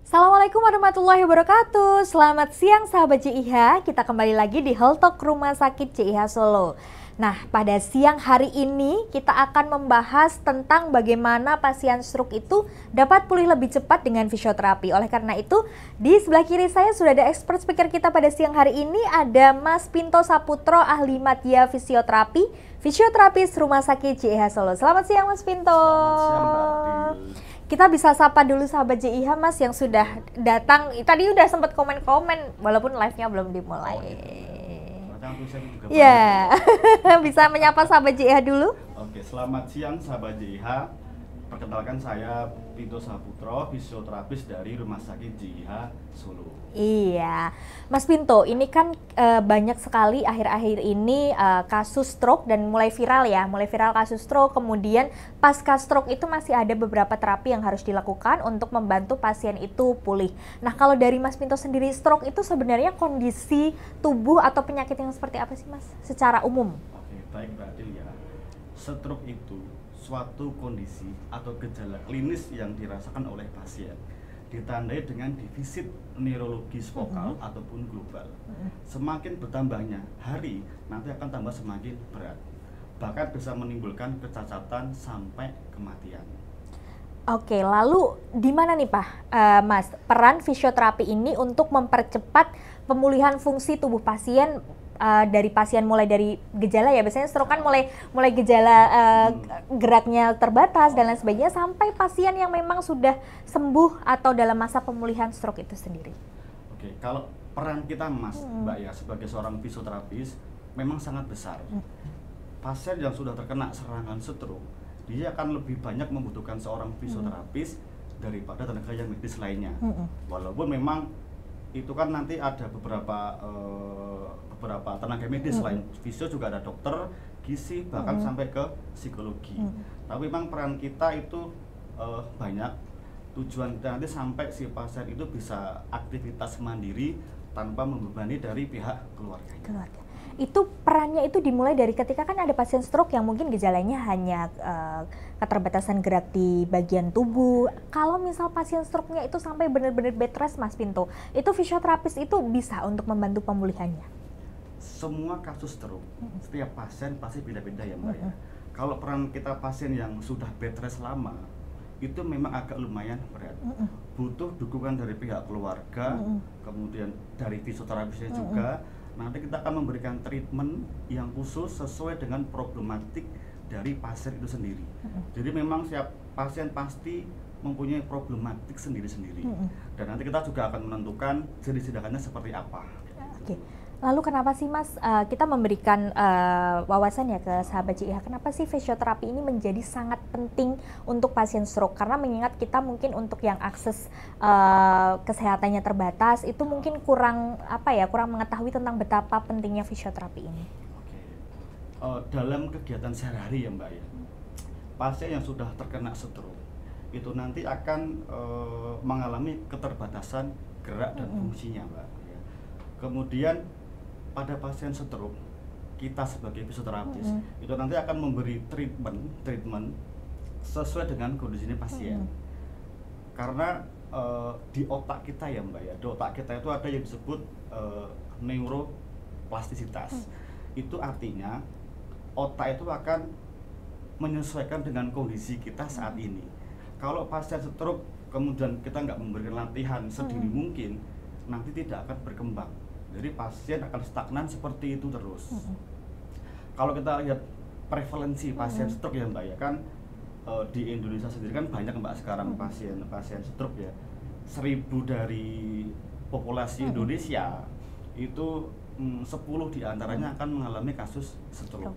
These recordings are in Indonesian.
Assalamualaikum warahmatullahi wabarakatuh. Selamat siang sahabat JIH. Kita kembali lagi di Health Talk Rumah Sakit JIH Solo. Nah, pada siang hari ini kita akan membahas tentang bagaimana pasien stroke itu dapat pulih lebih cepat dengan fisioterapi. Oleh karena itu, di sebelah kiri saya sudah ada expert speaker kita pada siang hari ini, ada Mas Pinto Saputro, ahli madya fisioterapi, fisioterapis Rumah Sakit JIH Solo. Selamat siang Mas Pinto. Selamat siang Mbak Adil. Kita bisa sapa dulu sahabat JIH Mas yang sudah datang. Tadi udah sempat komen-komen walaupun live-nya belum dimulai. Iya, bisa menyapa sahabat JIH dulu? Oke, selamat siang sahabat JIH. Perkenalkan saya Pinto Saputro, fisioterapis dari Rumah Sakit JIH Solo. Iya, Mas Pinto, ini kan banyak sekali akhir-akhir ini kasus stroke dan mulai viral ya, mulai viral kasus stroke. Kemudian pasca stroke itu masih ada beberapa terapi yang harus dilakukan untuk membantu pasien itu pulih. Nah, kalau dari Mas Pinto sendiri, stroke itu sebenarnya kondisi tubuh atau penyakit yang seperti apa sih Mas, secara umum? Oke, baik Mbak Adil ya. Stroke itu suatu kondisi atau gejala klinis yang dirasakan oleh pasien, ditandai dengan defisit neurologis vokal ataupun global. Semakin bertambahnya hari, nanti akan tambah semakin berat. Bahkan bisa menimbulkan kecacatan sampai kematian. Oke, lalu di mana nih Pak, Mas, peran fisioterapi ini untuk mempercepat pemulihan fungsi tubuh pasien dari pasien mulai dari gejala ya, biasanya stroke kan mulai gejala geraknya terbatas dan lain sebagainya sampai pasien yang memang sudah sembuh atau dalam masa pemulihan stroke itu sendiri. Oke, kalau peran kita Mbak ya sebagai seorang fisioterapis memang sangat besar. Pasien yang sudah terkena serangan stroke, dia akan lebih banyak membutuhkan seorang fisioterapis daripada tenaga yang medis lainnya. Walaupun memang itu kan nanti ada beberapa tenaga medis selain fisio, juga ada dokter, gizi, bahkan sampai ke psikologi. Tapi memang peran kita itu banyak. Tujuan kita nanti sampai si pasien itu bisa aktivitas mandiri tanpa membebani dari pihak keluarganya. Itu perannya itu dimulai dari ketika kan ada pasien stroke yang mungkin gejalanya hanya keterbatasan gerak di bagian tubuh. Kalau misal pasien stroke-nya itu sampai benar-benar bed rest Mas Pinto, itu fisioterapis itu bisa untuk membantu pemulihannya? Semua kasus stroke, setiap pasien pasti beda-beda ya Mbak ya. Kalau peran kita pasien yang sudah bed rest lama, itu memang agak lumayan berat. Butuh dukungan dari pihak keluarga, kemudian dari fisioterapisnya juga. Nanti kita akan memberikan treatment yang khusus sesuai dengan problematik dari pasien itu sendiri. Jadi memang setiap pasien pasti mempunyai problematik sendiri-sendiri. Dan nanti kita juga akan menentukan jenis tindakannya seperti apa. Oke. Lalu kenapa sih Mas kita memberikan wawasan ya ke sahabat JIH, kenapa sih fisioterapi ini menjadi sangat penting untuk pasien stroke? Karena mengingat kita mungkin untuk yang akses kesehatannya terbatas itu mungkin kurang mengetahui tentang betapa pentingnya fisioterapi ini. Oke. Dalam kegiatan sehari-hari ya Mbak ya, pasien yang sudah terkena stroke itu nanti akan mengalami keterbatasan gerak dan fungsinya Mbak. Kemudian pada pasien stroke, kita sebagai fisioterapis itu nanti akan memberi treatment sesuai dengan kondisinya pasien. Karena di otak kita ya Mbak ya, di otak kita itu ada yang disebut neuroplastisitas. Itu artinya otak itu akan menyesuaikan dengan kondisi kita saat ini. Kalau pasien stroke kemudian kita nggak memberikan latihan sedini mungkin, nanti tidak akan berkembang. Jadi pasien akan stagnan seperti itu terus. Kalau kita lihat prevalensi pasien stroke ya Mbak ya, kan di Indonesia sendiri kan banyak Mbak sekarang pasien stroke ya. 1000 dari populasi Indonesia itu 10 diantaranya akan mengalami kasus stroke.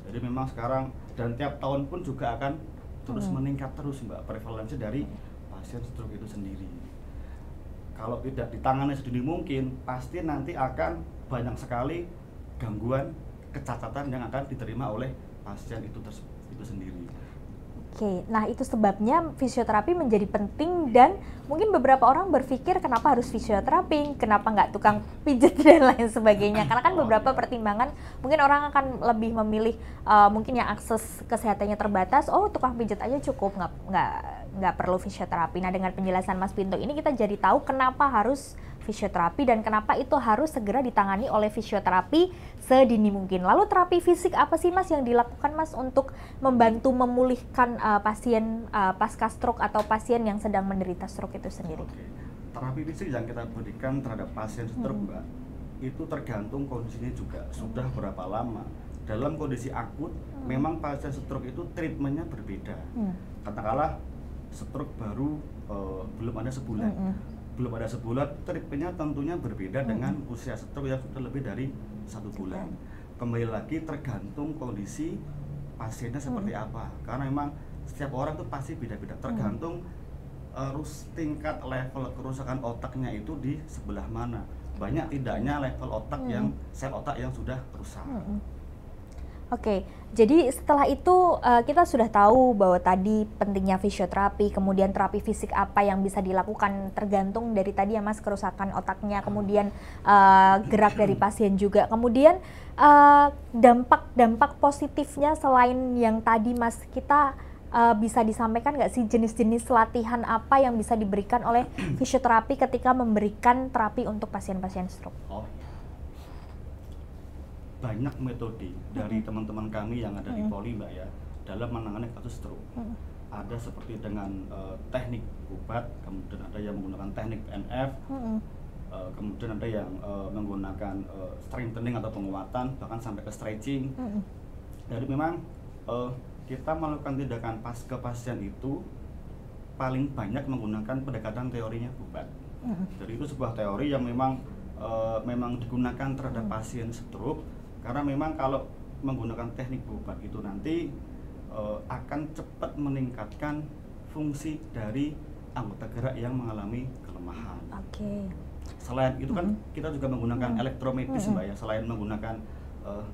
Jadi memang sekarang dan tiap tahun pun juga akan terus meningkat terus Mbak prevalensi dari pasien stroke itu sendiri. Kalau tidak ditangani sedini mungkin, pasti nanti akan banyak sekali gangguan, kecacatan yang akan diterima oleh pasien itu sendiri. Oke, nah itu sebabnya fisioterapi menjadi penting dan mungkin beberapa orang berpikir kenapa harus fisioterapi, kenapa nggak tukang pijat dan lain sebagainya. Karena kan beberapa pertimbangan, mungkin orang akan lebih memilih mungkin yang akses kesehatannya terbatas, oh tukang pijat aja cukup, nggak nggak perlu fisioterapi. Nah, dengan penjelasan Mas Pinto ini kita jadi tahu kenapa harus fisioterapi dan kenapa itu harus segera ditangani oleh fisioterapi sedini mungkin. Lalu terapi fisik apa sih Mas yang dilakukan Mas untuk membantu memulihkan pasien pasca stroke atau pasien yang sedang menderita stroke itu sendiri? Oke. Terapi fisik yang kita berikan terhadap pasien stroke, Mbak, itu tergantung kondisinya juga, sudah berapa lama. Dalam kondisi akut, memang pasien stroke itu treatmentnya berbeda. Katakanlah stroke baru belum ada sebulan. Belum ada sebulan, treatmentnya tentunya berbeda dengan usia stroke yang sudah lebih dari 1 bulan. Kembali lagi tergantung kondisi pasiennya seperti apa. Karena memang setiap orang tuh pasti beda-beda, tergantung tingkat level kerusakan otaknya itu di sebelah mana. Banyak tidaknya level otak yang sel otak yang sudah rusak. Oke, jadi setelah itu kita sudah tahu bahwa tadi pentingnya fisioterapi, kemudian terapi fisik apa yang bisa dilakukan tergantung dari tadi ya Mas, kerusakan otaknya, kemudian gerak dari pasien juga, kemudian dampak positifnya selain yang tadi Mas, kita bisa disampaikan nggak sih jenis-jenis latihan apa yang bisa diberikan oleh fisioterapi ketika memberikan terapi untuk pasien-pasien stroke? Oh, banyak metode dari teman-teman kami yang ada di Poli, Mbak, ya, dalam menangani kasus stroke. Ada seperti dengan teknik obat, kemudian ada yang menggunakan teknik PNF, kemudian ada yang menggunakan strengthening atau penguatan, bahkan sampai ke stretching. Jadi memang kita melakukan tindakan ke pasien itu paling banyak menggunakan pendekatan teorinya obat. Jadi itu sebuah teori yang memang digunakan terhadap pasien stroke. Karena memang kalau menggunakan teknik obat itu nanti akan cepat meningkatkan fungsi dari anggota gerak yang mengalami kelemahan. Selain itu kan kita juga menggunakan elektromedis, Mbak, ya. Selain menggunakan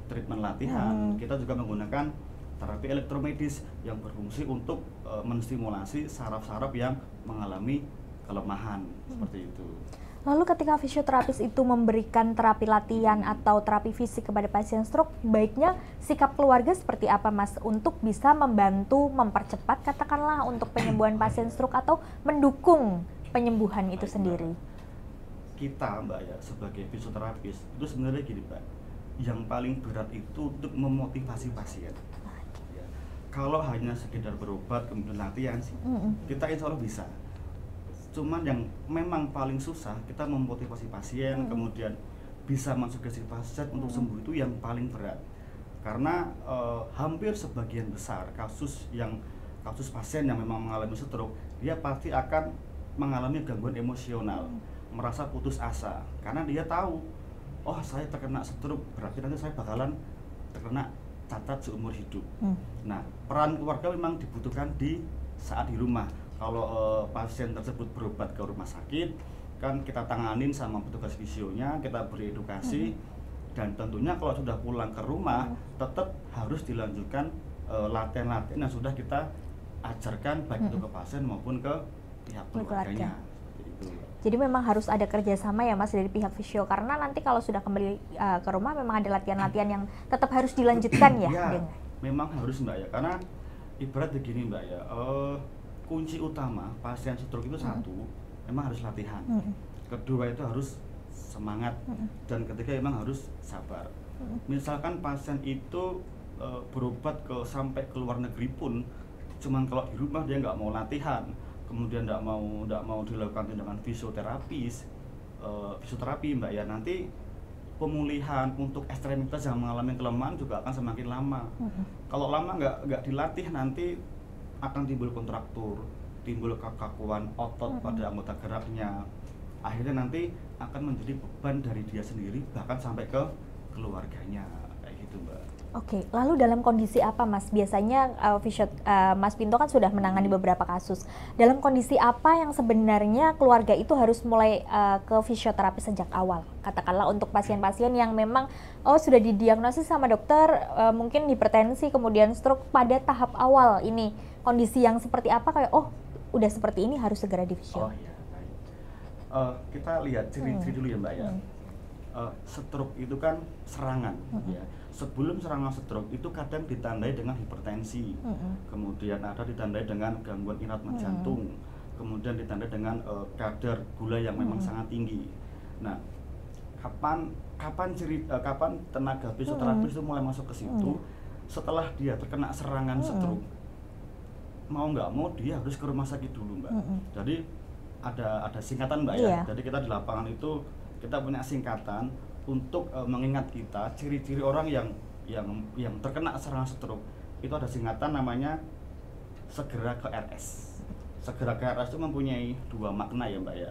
treatment latihan, kita juga menggunakan terapi elektromedis yang berfungsi untuk menstimulasi saraf-saraf yang mengalami kelemahan, seperti itu. Lalu ketika fisioterapis itu memberikan terapi latihan atau terapi fisik kepada pasien stroke, baiknya sikap keluarga seperti apa Mas untuk bisa membantu mempercepat katakanlah untuk penyembuhan pasien stroke atau mendukung penyembuhan itu sendiri? Kita, Mbak, ya, sebagai fisioterapis itu sebenarnya gini, Mbak, yang paling berat itu untuk memotivasi pasien. Ya, kalau hanya sekedar berobat kemudian latihan sih, kita insya Allah bisa. Cuman yang memang paling susah kita memotivasi pasien, kemudian bisa mensugesti pasien untuk sembuh, itu yang paling berat. Karena hampir sebagian besar kasus pasien yang memang mengalami stroke, dia pasti akan mengalami gangguan emosional, merasa putus asa, karena dia tahu, oh saya terkena stroke berarti nanti saya bakalan terkena cacat seumur hidup. Nah, peran keluarga memang dibutuhkan di saat di rumah. Kalau pasien tersebut berobat ke rumah sakit, kan kita tanganin sama petugas fisionya, kita beri edukasi, dan tentunya kalau sudah pulang ke rumah, tetap harus dilanjutkan latihan-latihan yang sudah kita ajarkan baik itu ke pasien maupun ke pihak keluarganya. Jadi memang harus ada kerjasama ya Mas dari pihak fisio, karena nanti kalau sudah kembali ke rumah memang ada latihan-latihan yang tetap harus dilanjutkan ya? Ya, memang harus, Mbak, ya, karena ibarat begini, Mbak, ya, kunci utama pasien stroke itu satu, memang harus latihan. Kedua itu harus semangat, dan ketiga memang harus sabar. Misalkan pasien itu berobat sampai ke luar negeri pun, cuman kalau di rumah dia nggak mau latihan, kemudian nggak mau dilakukan tindakan fisioterapi, Mbak, ya, nanti pemulihan untuk ekstremitas yang mengalami kelemahan juga akan semakin lama. Kalau lama nggak dilatih, nanti akan timbul kontraktur, timbul kekakuan otot pada anggota geraknya. Akhirnya nanti akan menjadi beban dari dia sendiri, bahkan sampai ke keluarganya, kayak gitu, Mbak. Oke, lalu dalam kondisi apa Mas? Biasanya Mas Pinto kan sudah menangani beberapa kasus. Dalam kondisi apa yang sebenarnya keluarga itu harus mulai ke fisioterapi sejak awal? Katakanlah untuk pasien-pasien yang memang sudah didiagnosis sama dokter, mungkin hipertensi, kemudian stroke pada tahap awal ini. Kondisi yang seperti apa kayak udah seperti ini harus segera di fisio? Oh iya, baik. Kita lihat ciri-ciri dulu ya, Mbak, ya. stroke itu kan serangan, ya. Sebelum serangan stroke itu kadang ditandai dengan hipertensi, kemudian ada ditandai dengan gangguan irama jantung, kemudian ditandai dengan kadar gula yang memang sangat tinggi. Nah, kapan tenaga fisioterapis itu mulai masuk ke situ? Setelah dia terkena serangan stroke, mau nggak mau dia harus ke rumah sakit dulu, Mbak. Jadi ada singkatan, Mbak, ya. Jadi kita di lapangan itu kita punya singkatan untuk mengingat kita ciri-ciri orang yang terkena serangan stroke. Itu ada singkatan namanya segera ke RS. Segera ke RS itu mempunyai dua makna ya, Mbak, ya.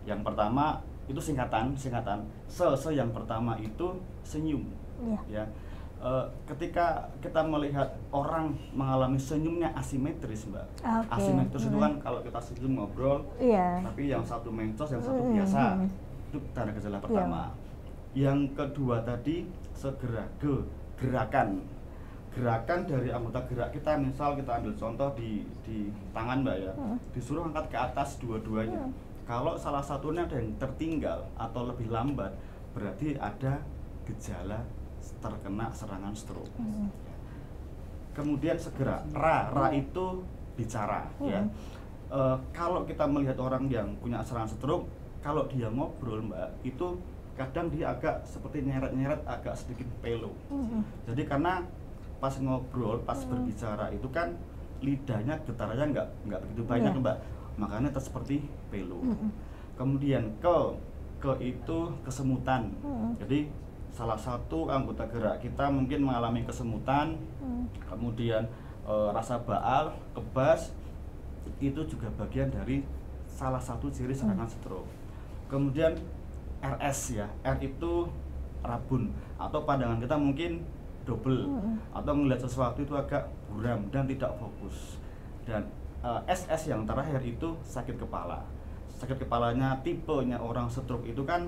Yang pertama itu singkatan yang pertama itu senyum, ya. Ketika kita melihat orang mengalami senyumnya asimetris, Mbak. Asimetris itu kan kalau kita senyum ngobrol, tapi yang satu mencos, yang satu biasa. Itu tanda gejala pertama. Yang kedua tadi segera gerakan dari anggota gerak kita. Misal kita ambil contoh di tangan, Mbak, ya, disuruh angkat ke atas dua-duanya. Kalau salah satunya ada yang tertinggal atau lebih lambat, berarti ada gejala terkena serangan stroke. Kemudian segera ra itu bicara, ya. Kalau kita melihat orang yang punya serangan stroke, kalau dia ngobrol, Mbak, itu kadang dia agak seperti nyeret-nyeret, agak sedikit pelo. Jadi karena pas ngobrol, pas berbicara itu kan lidahnya getarannya nggak begitu banyak, Mbak, makanya seperti pelo. Kemudian ke itu kesemutan. Jadi salah satu anggota gerak kita mungkin mengalami kesemutan, kemudian rasa baal, kebas, itu juga bagian dari salah satu ciri serangan stroke. Kemudian RS, ya, R itu rabun atau pandangan kita mungkin double, atau melihat sesuatu itu agak buram dan tidak fokus. Dan SS yang terakhir itu sakit kepala. Sakit kepalanya tipenya orang stroke itu kan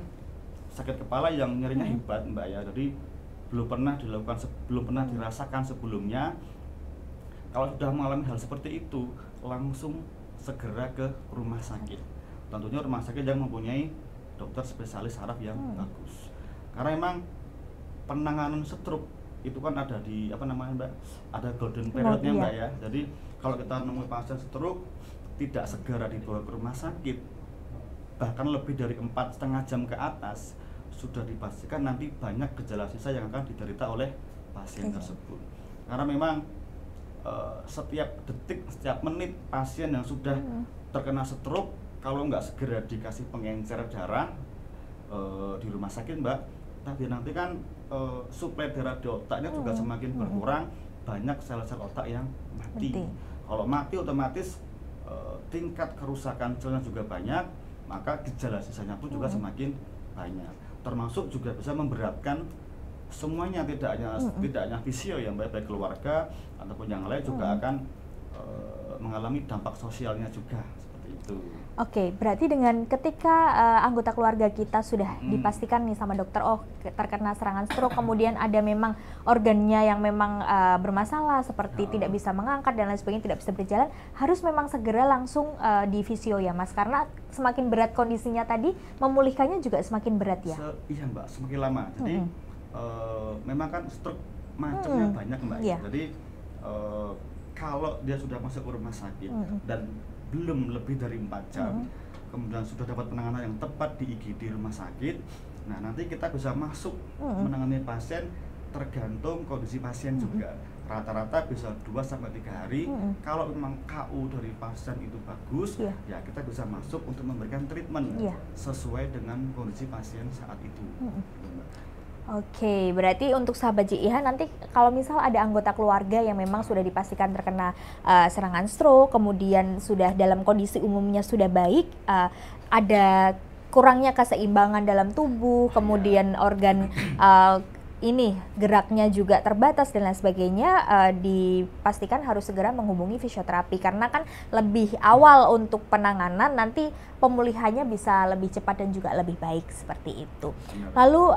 sakit kepala yang nyerinya hebat, Mbak, ya. Jadi belum pernah dirasakan sebelumnya. Kalau sudah mengalami hal seperti itu, langsung segera ke rumah sakit. Tentunya rumah sakit yang mempunyai dokter spesialis saraf yang bagus. Karena memang penanganan stroke itu kan ada di Mbak? Ada golden periodnya, Mbak, ya. Jadi kalau kita menemui pasien stroke tidak segera dibawa ke rumah sakit, bahkan lebih dari 4,5 jam ke atas, sudah dipastikan nanti banyak gejala sisa yang akan diderita oleh pasien tersebut. Karena memang setiap detik, setiap menit pasien yang sudah terkena stroke, kalau nggak segera dikasih pengencer darah di rumah sakit, Mbak, nanti kan suplai darah di otaknya juga semakin berkurang, banyak sel-sel otak yang mati. Kalau mati otomatis tingkat kerusakan selnya juga banyak, maka gejala sisanya pun juga semakin banyak. Termasuk juga bisa memberatkan semuanya, tidak hanya fisio ya, Mbak, baik keluarga ataupun yang lain juga akan mengalami dampak sosialnya juga seperti itu. Oke, berarti dengan ketika anggota keluarga kita sudah dipastikan nih sama dokter, oh terkena serangan stroke, kemudian ada memang organnya yang memang bermasalah seperti tidak bisa mengangkat dan lain sebagainya, tidak bisa berjalan, harus memang segera langsung di fisio ya, Mas, karena semakin berat kondisinya tadi, memulihkannya juga semakin berat ya? Iya, Mbak, semakin lama. Jadi memang kan stroke macamnya banyak, Mbak. Jadi kalau dia sudah masuk ke rumah sakit dan belum lebih dari 4 jam, kemudian sudah dapat penanganan yang tepat di IGD rumah sakit, nah nanti kita bisa masuk menangani pasien tergantung kondisi pasien juga. Rata-rata bisa 2-3 hari. Kalau memang KU dari pasien itu bagus, ya kita bisa masuk untuk memberikan treatment sesuai dengan kondisi pasien saat itu. Oke, berarti untuk sahabat JIH nanti kalau misal ada anggota keluarga yang memang sudah dipastikan terkena serangan stroke, kemudian sudah dalam kondisi umumnya sudah baik, ada kurangnya keseimbangan dalam tubuh, kemudian organ ini geraknya juga terbatas dan lain sebagainya, dipastikan harus segera menghubungi fisioterapi karena kan lebih awal untuk penanganan, nanti pemulihannya bisa lebih cepat dan juga lebih baik seperti itu. Lalu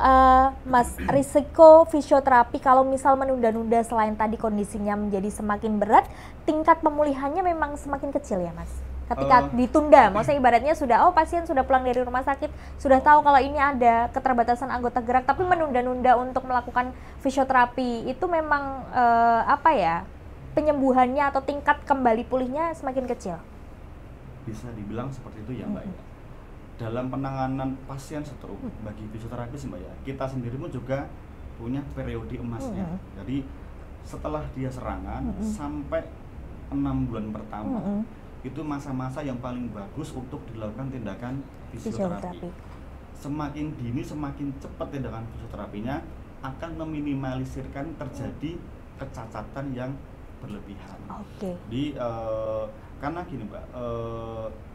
Mas, risiko fisioterapi kalau misal menunda-nunda selain tadi kondisinya menjadi semakin berat, tingkat pemulihannya memang semakin kecil ya, Mas? ketika ditunda? Maksudnya ibaratnya sudah, pasien sudah pulang dari rumah sakit, sudah tahu kalau ini ada keterbatasan anggota gerak, tapi menunda-nunda untuk melakukan fisioterapi, itu memang apa ya, penyembuhannya atau tingkat kembali pulihnya semakin kecil? Bisa dibilang seperti itu ya Mbak ya. Dalam penanganan pasien stroke bagi fisioterapis Mbak ya, kita sendiri pun juga punya periode emasnya. Jadi setelah dia serangan sampai 6 bulan pertama itu masa-masa yang paling bagus untuk dilakukan tindakan fisioterapi. Semakin dini semakin cepat tindakan fisioterapinya akan meminimalisirkan terjadi kecacatan yang berlebihan. Jadi karena gini Mbak,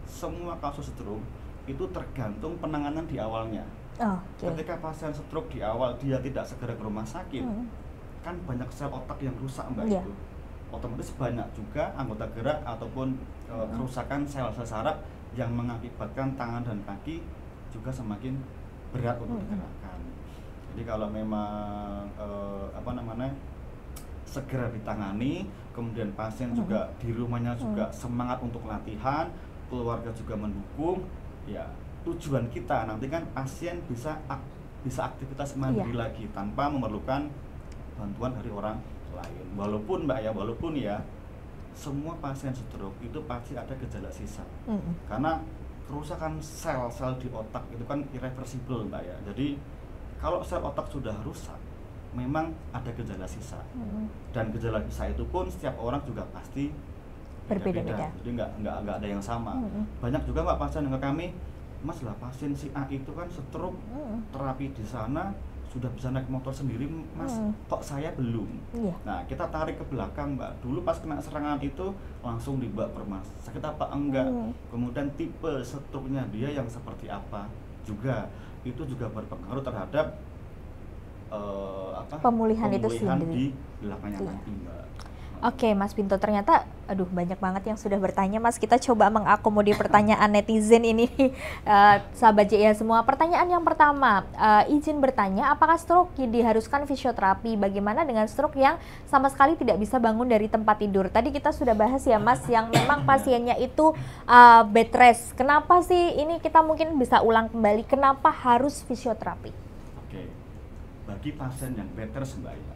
semua kasus stroke itu tergantung penanganan di awalnya. Ketika pasien stroke di awal dia tidak segera ke rumah sakit, kan banyak sel otak yang rusak Mbak itu. Otomatis banyak juga anggota gerak ataupun kerusakan sel-sel saraf yang mengakibatkan tangan dan kaki juga semakin berat untuk digerakkan. Jadi kalau memang segera ditangani, kemudian pasien juga di rumahnya juga semangat untuk latihan, keluarga juga mendukung, ya tujuan kita nanti kan pasien bisa aktivitas mandiri lagi tanpa memerlukan bantuan dari orang lain. Walaupun Mbak ya, walaupun ya semua pasien stroke itu pasti ada gejala sisa. Karena kerusakan sel-sel di otak itu kan irreversible Mbak ya. Jadi kalau sel otak sudah rusak, memang ada gejala sisa. Dan gejala sisa itu pun setiap orang juga pasti berbeda-beda. Jadi nggak ada yang sama. Banyak juga Mbak pasien yang ke kami, Mas lah pasien si A itu kan stroke, terapi di sana sudah bisa naik motor sendiri, Mas, kok saya belum? Nah, kita tarik ke belakang Mbak, dulu pas kena serangan itu langsung dibawa ke rumah sakit apa enggak, kemudian tipe stroke-nya dia yang seperti apa juga, itu juga berpengaruh terhadap pemulihan itu sendiri di belakangnya nanti Mbak. Oke, Mas Pinto, ternyata banyak banget yang sudah bertanya, Mas. Kita coba mengakomodir pertanyaan netizen ini, sahabat JIH semua. Pertanyaan yang pertama, izin bertanya, apakah stroke diharuskan fisioterapi? Bagaimana dengan stroke yang sama sekali tidak bisa bangun dari tempat tidur? Tadi kita sudah bahas ya, Mas, yang memang pasiennya itu bed rest. Kenapa sih ini, kita mungkin bisa ulang kembali, kenapa harus fisioterapi? Oke, bagi pasien yang bed rest Mbak ya,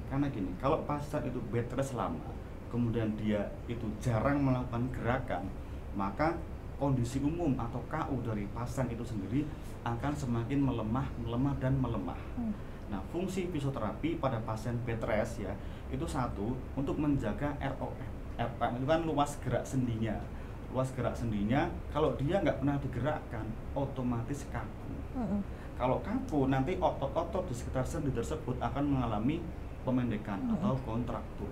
karena gini, kalau pasien itu bed rest lama, kemudian dia itu jarang melakukan gerakan, maka kondisi umum atau KU dari pasien itu sendiri akan semakin melemah dan melemah. Nah, fungsi fisioterapi pada pasien bed rest ya, itu satu, untuk menjaga ROM. ROM itu kan luas gerak sendinya. Luas gerak sendinya, kalau dia nggak pernah digerakkan, otomatis kaku. Kalau kaku, nanti otot-otot di sekitar sendi tersebut akan mengalami pemendekan atau kontraktur.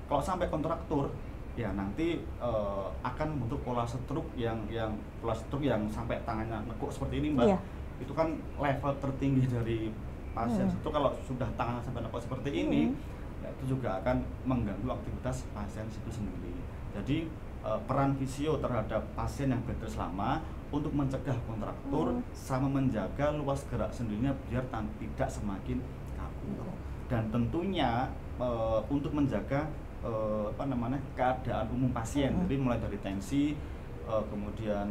Kalau sampai kontraktur, ya nanti akan membentuk pola stroke yang sampai tangannya nekuk seperti ini Mbak. Itu kan level tertinggi dari pasien stroke. Kalau sudah tangannya sampai nekuk seperti ini, ya itu juga akan mengganggu aktivitas pasien itu sendiri. Jadi peran fisio terhadap pasien yang bed rest lama untuk mencegah kontraktur sama menjaga luas gerak sendinya biar tidak semakin kaku. Dan tentunya untuk menjaga keadaan umum pasien, jadi mulai dari tensi, kemudian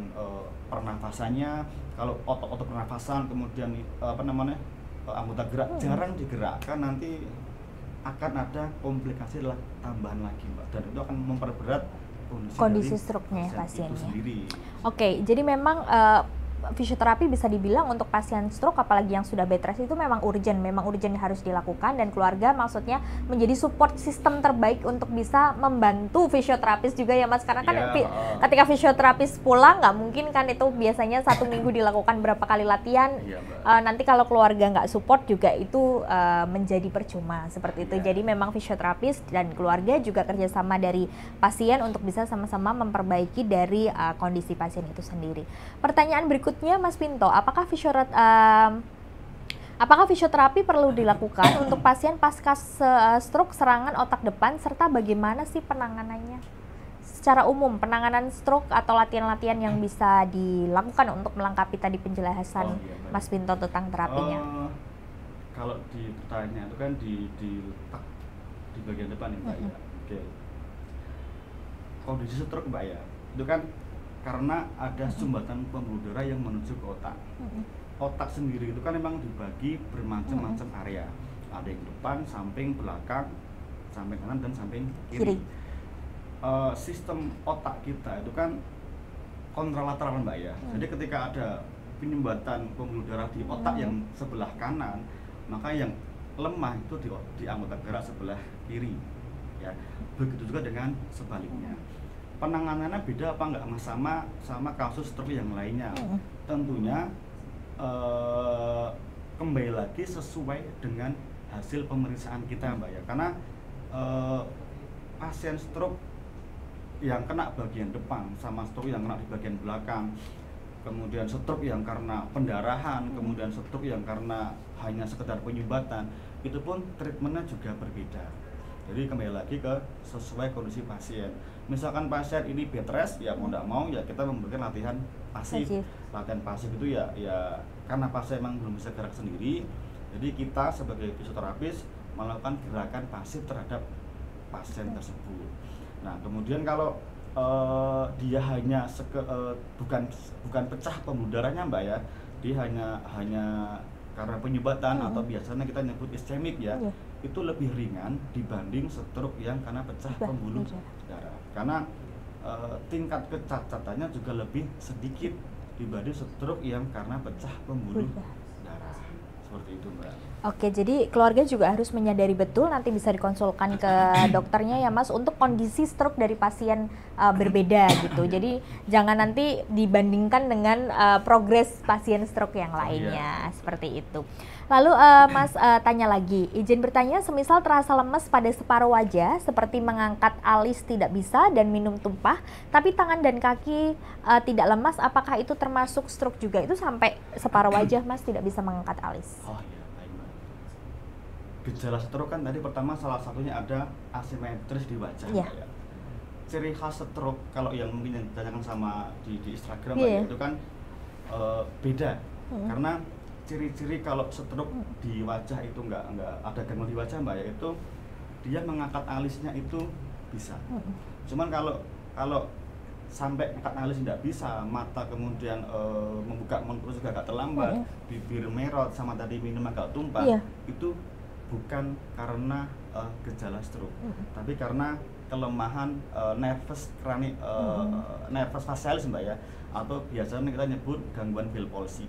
pernafasannya, kalau otot-otot pernafasan, kemudian anggota gerak jarang digerakkan, nanti akan ada komplikasi tambahan lagi Mbak, dan itu akan memperberat kondisi stroke-nya pasiennya. Oke, jadi memang fisioterapi bisa dibilang untuk pasien stroke apalagi yang sudah bed rest itu memang urgent harus dilakukan, dan keluarga maksudnya menjadi support system terbaik untuk bisa membantu fisioterapis juga ya Mas, karena kan ketika fisioterapis pulang nggak mungkin kan itu biasanya 1 minggu dilakukan berapa kali latihan, nanti kalau keluarga nggak support juga itu menjadi percuma seperti itu. Jadi memang fisioterapis dan keluarga juga kerjasama dari pasien untuk bisa sama-sama memperbaiki dari kondisi pasien itu sendiri. Pertanyaan berikutnya Mas Pinto, apakah fisioterapi perlu dilakukan untuk pasien pasca stroke serangan otak depan, serta bagaimana sih penanganannya? Secara umum, penanganan stroke atau latihan-latihan yang bisa dilakukan untuk melengkapi tadi penjelasan Mas Pinto tentang terapinya. Kalau di pertanyaan itu kan diletak di bagian depan ya Mbak ya. Kondisi stroke Mbak ya, itu kan karena ada sumbatan pembuluh darah yang menuju ke otak. Otak sendiri itu kan memang dibagi bermacam-macam area. Ada yang depan, samping, belakang, samping kanan dan samping kiri. Sistem otak kita itu kan kontralateral Mbak ya. Jadi ketika ada penyumbatan pembuluh darah di otak yang sebelah kanan, maka yang lemah itu di anggota gerak sebelah kiri. Ya, begitu juga dengan sebaliknya. Penanganannya beda apa enggak sama kasus stroke yang lainnya? Tentunya kembali lagi sesuai dengan hasil pemeriksaan kita Mbak ya, karena pasien stroke yang kena bagian depan sama stroke yang kena di bagian belakang, kemudian stroke yang karena pendarahan, kemudian stroke yang karena hanya sekedar penyumbatan, itu pun treatmentnya juga berbeda. Jadi kembali lagi ke sesuai kondisi pasien. Misalkan pasien ini bed rest, ya mau tidak mau ya kita memberikan latihan pasif. Latihan pasif itu ya karena pasien memang belum bisa gerak sendiri, jadi kita sebagai fisioterapis melakukan gerakan pasif terhadap pasien tersebut. Nah kemudian kalau dia hanya bukan pecah pembuluh darahnya Mbak ya, dia hanya karena penyumbatan atau biasanya kita nyebut ischemic ya, itu lebih ringan dibanding stroke yang karena pecah pembuluh darah, karena tingkat kecacatannya juga lebih sedikit dibanding stroke yang karena pecah pembuluh darah. Seperti itu Mbak. Oke, jadi keluarga juga harus menyadari betul, nanti bisa dikonsulkan ke dokternya ya Mas untuk kondisi stroke dari pasien berbeda gitu. Jadi jangan nanti dibandingkan dengan progres pasien stroke yang lainnya, seperti itu. Lalu Mas tanya lagi, izin bertanya, semisal terasa lemes pada separuh wajah seperti mengangkat alis tidak bisa dan minum tumpah, tapi tangan dan kaki tidak lemas, apakah itu termasuk stroke juga? Itu sampai separuh wajah Mas tidak bisa mengangkat alis. Oh iya, baik Mbak. Gejala stroke kan tadi pertama salah satunya ada asimetris di wajah Mbak ya. Ciri khas stroke kalau yang mungkin yang ditanyakan sama di Instagram Mbak ya, itu kan beda. Karena ciri-ciri kalau stroke di wajah itu enggak ada gangguan di wajah Mbak ya, itu dia mengangkat alisnya itu bisa. Cuman kalau sampai angkat alis tidak bisa, mata kemudian membuka mulut juga agak terlambat, bibir merot sama tadi minum agak tumpah, itu bukan karena gejala stroke, tapi karena kelemahan nervus facialis Mbak ya, atau biasanya kita nyebut gangguan Bell palsy.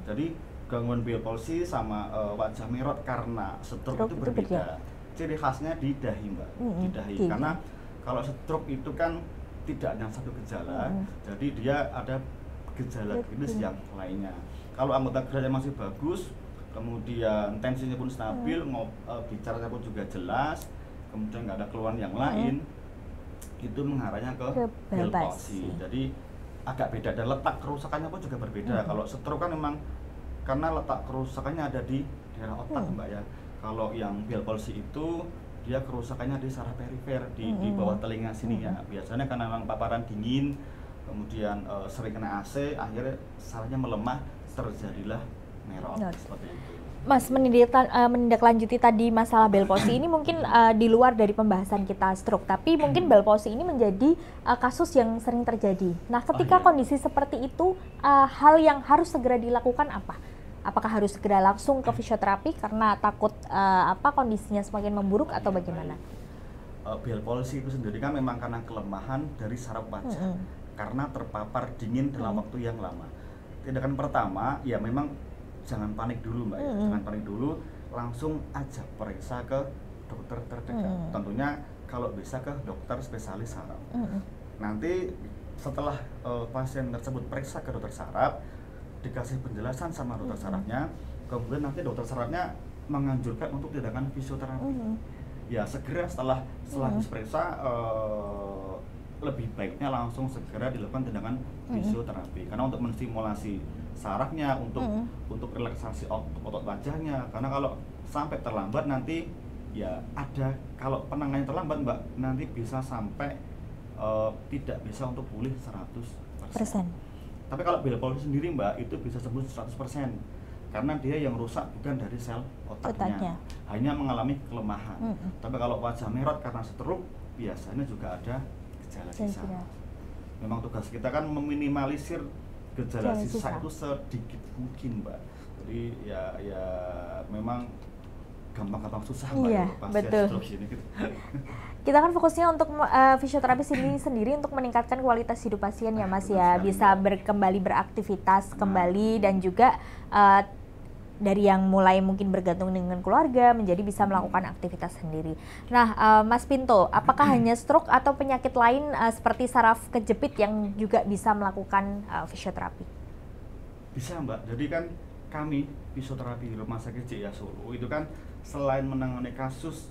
Jadi gangguan Bell palsy sama wajah merot karena stroke itu berbeda. Ciri khasnya di dahi Mbak, di dahi. Karena kalau stroke itu kan tidak hanya satu gejala, jadi dia ada gejala klinis yang lainnya. Kalau anggota geraknya masih bagus, kemudian tensinya pun stabil, bicaranya pun juga jelas, kemudian nggak ada keluhan yang lain, itu mengarahnya ke Bell palsy. Jadi agak beda, dan letak kerusakannya pun juga berbeda. Kalau stroke kan memang karena letak kerusakannya ada di daerah otak Mbak ya. Kalau yang Bell palsy itu dia kerusakannya di saraf perifer di bawah telinga sini ya. Biasanya karena memang paparan dingin, kemudian sering kena AC, akhirnya sarafnya melemah, terjadilah merot seperti itu. Mas, menindaklanjuti tadi masalah Bell palsy ini mungkin di luar dari pembahasan kita stroke, tapi mungkin Bell palsy ini menjadi kasus yang sering terjadi. Nah, ketika kondisi seperti itu, hal yang harus segera dilakukan apa? Apakah harus segera langsung ke fisioterapi karena takut kondisinya semakin memburuk atau bagaimana? Bell palsy itu sendiri kan memang karena kelemahan dari saraf wajah, karena terpapar dingin dalam waktu yang lama. Tindakan pertama ya memang jangan panik dulu Mbak ya, jangan panik dulu, langsung aja periksa ke dokter terdekat. Tentunya kalau bisa ke dokter spesialis saraf. Nanti setelah pasien tersebut periksa ke dokter saraf, dikasih penjelasan sama dokter sarafnya, kemudian nanti dokter sarafnya menganjurkan untuk tindakan fisioterapi. Ya segera setelah diperiksa, lebih baiknya langsung segera dilakukan tindakan fisioterapi, karena untuk menstimulasi sarafnya, untuk relaksasi otot wajahnya. Karena kalau sampai terlambat nanti ya ada, kalau penanganannya terlambat Mbak, nanti bisa sampai tidak bisa untuk pulih 100%. Tapi kalau Bell palsy sendiri Mbak, itu bisa sembuh 100%, karena dia yang rusak bukan dari sel otaknya. Hanya mengalami kelemahan. Tapi kalau wajah merot karena stroke, biasanya juga ada gejala sisa. memang tugas kita kan meminimalisir gejala Gejala sisa sisa. itu sedikit mungkin, Mbak. Jadi ya memang gampang-gampang susah, Mbak, Iya, ya, pasien betul. stroke ini gitu. Kita kan fokusnya untuk fisioterapis ini sendiri untuk meningkatkan kualitas hidup pasien ya Mas Betul ya, sekali, bisa Mbak. kembali beraktivitas Nah. kembali dan juga dari yang mulai mungkin bergantung dengan keluarga menjadi bisa melakukan aktivitas sendiri. Nah, Mas Pinto, apakah hanya stroke atau penyakit lain seperti saraf kejepit yang juga bisa melakukan fisioterapi? Bisa, Mbak. Jadi kan kami fisioterapi di Rumah Sakit JIH Solo itu kan selain menangani kasus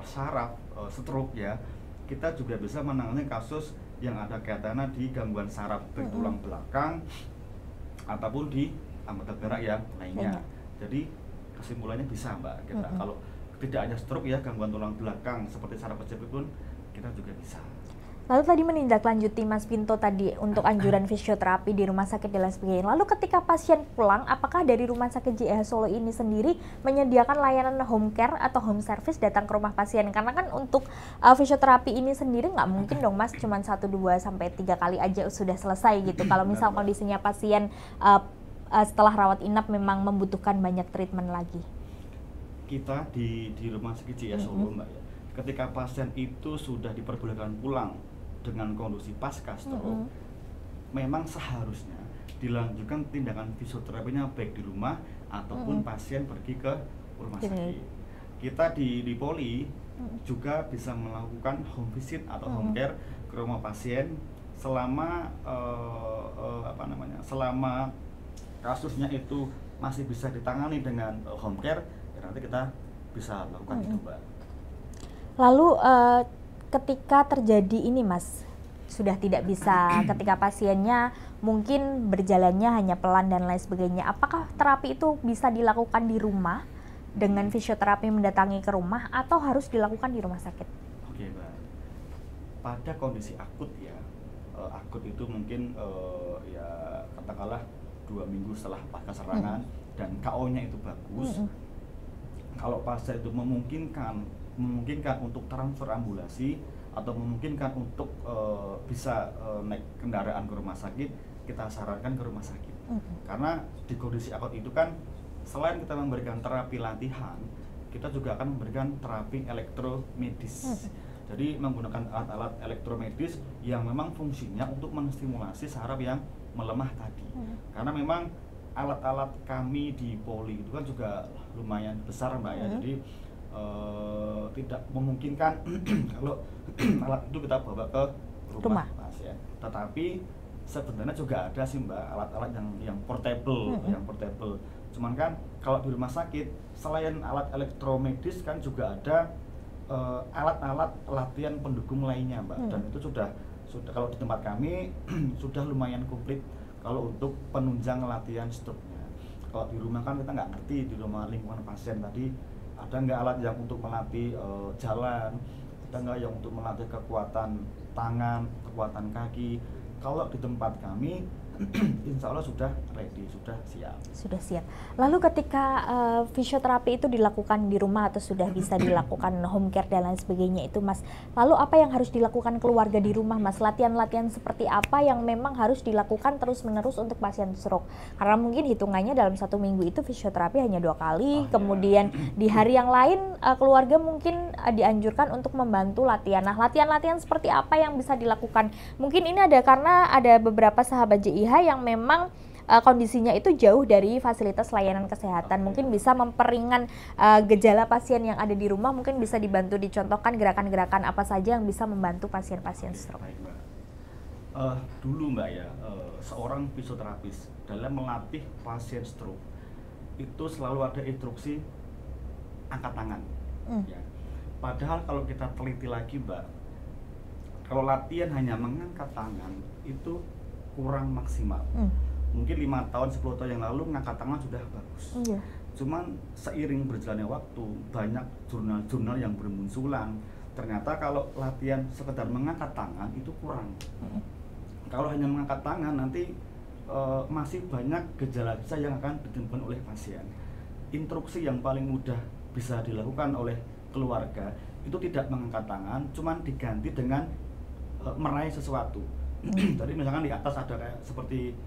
saraf stroke ya, kita juga bisa menangani kasus yang ada kaitannya di gangguan saraf baik tulang belakang ataupun di anggota gerak yang lainnya. Jadi kesimpulannya bisa, Mbak, kita kalau tidak hanya stroke ya, gangguan tulang belakang seperti saraf kejepit pun kita juga bisa. Lalu tadi menindaklanjuti Mas Pinto tadi untuk anjuran fisioterapi di rumah sakit dan lain sebagainya. Lalu ketika pasien pulang, apakah dari Rumah Sakit JIH Solo ini sendiri menyediakan layanan home care atau home service datang ke rumah pasien? Karena kan untuk fisioterapi ini sendiri nggak mungkin dong Mas, cuma 1, 2, sampai 3 kali aja sudah selesai gitu. Kalau misal kondisinya pasien setelah rawat inap memang membutuhkan banyak treatment lagi. Kita di Rumah Sakit JIH Solo, Mbak, ya, ketika pasien itu sudah diperbolehkan pulang dengan kondisi pasca stroke, memang seharusnya dilanjutkan tindakan fisioterapinya baik di rumah ataupun pasien pergi ke rumah sakit. Kita di Poli juga bisa melakukan home visit atau home care ke rumah pasien selama selama kasusnya itu masih bisa ditangani dengan home care, ya nanti kita bisa lakukan itu, Mbak. Lalu ketika terjadi ini Mas, sudah tidak bisa ketika pasiennya mungkin berjalannya hanya pelan dan lain sebagainya, apakah terapi itu bisa dilakukan di rumah dengan fisioterapi mendatangi ke rumah atau harus dilakukan di rumah sakit? Oke, Mbak. Pada kondisi akut ya, akut itu mungkin ya katakanlah 2 minggu setelah pasca serangan dan KO-nya itu bagus. Kalau pasien itu memungkinkan untuk transfer ambulasi atau memungkinkan untuk bisa naik kendaraan ke rumah sakit, kita sarankan ke rumah sakit. Karena di kondisi akut itu kan selain kita memberikan terapi latihan, kita juga akan memberikan terapi elektromedis. Jadi menggunakan alat-alat elektromedis yang memang fungsinya untuk menstimulasi saraf yang melemah tadi. Karena memang alat-alat kami di Poli itu kan juga lumayan besar, Mbak, ya. Jadi tidak memungkinkan kalau alat itu kita bawa ke rumah pasien. Tetapi sebenarnya juga ada sih, Mbak, alat-alat yang portable, Cuman kan kalau di rumah sakit selain alat elektromedis kan juga ada alat-alat latihan pendukung lainnya, Mbak. Dan itu sudah kalau di tempat kami sudah lumayan komplit kalau untuk penunjang latihan stroke-nya. Kalau di rumah kan kita nggak ngerti di rumah lingkungan pasien tadi ada nggak alat yang untuk melatih jalan, ada nggak yang untuk melatih kekuatan tangan, kekuatan kaki. Kalau di tempat kami insya Allah sudah ready, sudah siap. Sudah siap. Lalu ketika fisioterapi itu dilakukan di rumah atau sudah bisa dilakukan home care dan lain sebagainya itu Mas, lalu apa yang harus dilakukan keluarga di rumah Mas? Latihan-latihan seperti apa yang memang harus dilakukan terus-menerus untuk pasien stroke? Karena mungkin hitungannya dalam 1 minggu itu fisioterapi hanya 2 kali, kemudian di hari yang lain keluarga mungkin dianjurkan untuk membantu latihan. Nah, latihan-latihan seperti apa yang bisa dilakukan? Mungkin ini ada karena ada beberapa sahabat JIH yang memang kondisinya itu jauh dari fasilitas layanan kesehatan. Mungkin bisa memperingan gejala pasien yang ada di rumah, mungkin bisa dibantu dicontohkan gerakan-gerakan apa saja yang bisa membantu pasien-pasien stroke. Baik, Mbak. Dulu, Mbak, ya, seorang fisioterapis dalam melatih pasien stroke itu selalu ada instruksi angkat tangan. Ya. Padahal kalau kita teliti lagi, Mbak, kalau latihan hanya mengangkat tangan itu kurang maksimal. Mungkin 5 tahun, 10 tahun yang lalu ngangkat tangan sudah bagus. Cuman seiring berjalannya waktu, banyak jurnal-jurnal yang bermunculan. Ternyata kalau latihan sekedar mengangkat tangan itu kurang. Kalau hanya mengangkat tangan nanti masih banyak gejala-gejala yang akan ditemukan oleh pasien. Instruksi yang paling mudah bisa dilakukan oleh keluarga itu tidak mengangkat tangan, cuman diganti dengan meraih sesuatu. Jadi misalkan di atas ada kayak seperti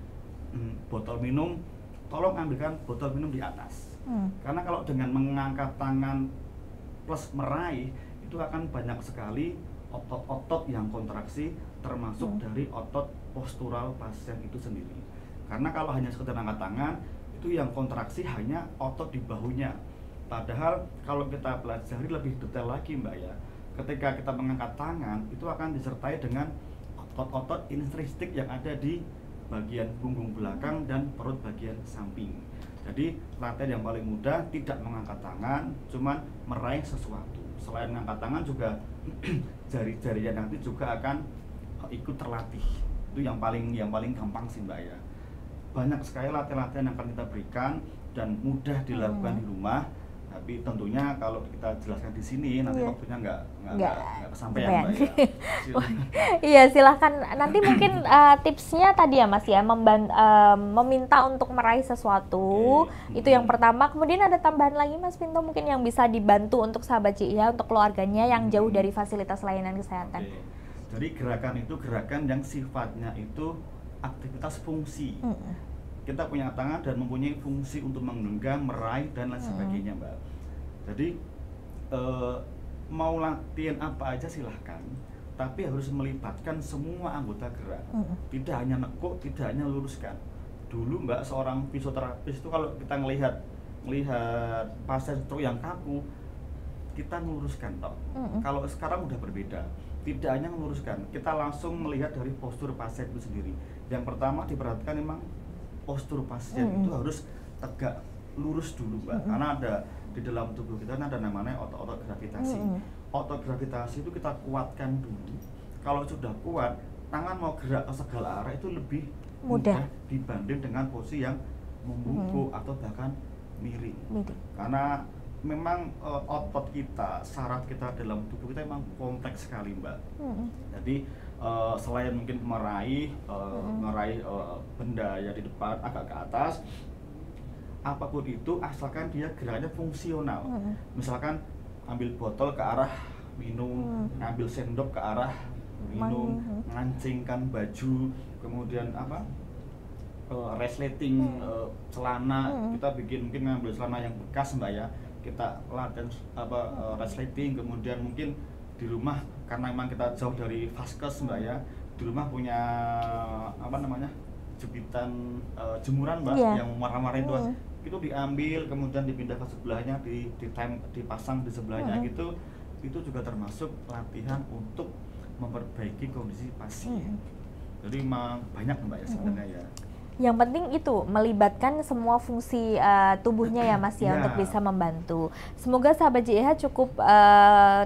botol minum, tolong ambilkan botol minum di atas. Karena kalau dengan mengangkat tangan plus meraih itu akan banyak sekali otot-otot yang kontraksi, termasuk dari otot postural pasien itu sendiri. Karena kalau hanya sekedar angkat tangan, itu yang kontraksi hanya otot di bahunya. Padahal kalau kita pelajari lebih detail lagi Mbak ya, ketika kita mengangkat tangan itu akan disertai dengan otot-otot intrinsik yang ada di bagian punggung belakang dan perut bagian samping. Jadi latihan yang paling mudah tidak mengangkat tangan, cuman meraih sesuatu. Selain mengangkat tangan juga jari-jarinya nanti juga akan ikut terlatih. Itu yang paling gampang sih Mbak ya. Banyak sekali latihan-latihan yang akan kita berikan dan mudah dilakukan di rumah. Tapi tentunya kalau kita jelaskan di sini nanti waktunya nggak kesampaian Mbak ya. Iya silahkan, nanti mungkin tipsnya tadi ya Mas ya, meminta untuk meraih sesuatu. Itu yang pertama. Kemudian ada tambahan lagi Mas Pinto mungkin yang bisa dibantu untuk sahabat CIH, untuk keluarganya yang jauh dari fasilitas layanan kesehatan. Jadi gerakan itu gerakan yang sifatnya itu aktivitas fungsi. Kita punya tangan dan mempunyai fungsi untuk menggenggam, meraih dan lain sebagainya Mbak. Jadi mau latihan apa aja silahkan, tapi harus melibatkan semua anggota gerak. Tidak hanya nekuk, tidak hanya luruskan. Dulu Mbak, seorang fisioterapis itu kalau kita melihat pasien stroke yang kaku, kita meluruskan toh. Kalau sekarang udah berbeda, tidak hanya meluruskan, kita langsung melihat dari postur pasien itu sendiri. Yang pertama diperhatikan memang postur pasien itu harus tegak lurus dulu Mbak, karena ada di dalam tubuh kita ada namanya otot-otot gravitasi. Otot gravitasi itu kita kuatkan dulu. Kalau sudah kuat, tangan mau gerak ke segala arah itu lebih mudah dibanding dengan posisi yang membungkuk atau bahkan miring. Karena memang otot kita, saraf kita dalam tubuh kita memang kompleks sekali Mbak. Jadi selain mungkin meraih benda yang di depan agak ke atas, apapun itu asalkan dia gerakannya fungsional. Misalkan ambil botol ke arah minum, ngambil sendok ke arah minum, ngancingkan baju, kemudian resleting celana, kita bikin mungkin ngambil celana yang bekas Mbak ya, kita latihan resleting. Kemudian mungkin di rumah karena memang kita jauh dari vaskes Mbak ya, di rumah punya jepitan jemuran Mbak yang warna-warni itu diambil kemudian dipindah ke sebelahnya, dipasang di sebelahnya gitu. Itu juga termasuk latihan untuk memperbaiki kondisi pasien. Jadi memang banyak Mbak ya sebenarnya ya. Yang penting itu melibatkan semua fungsi tubuhnya ya Mas ya, untuk bisa membantu. Semoga sahabat JIH cukup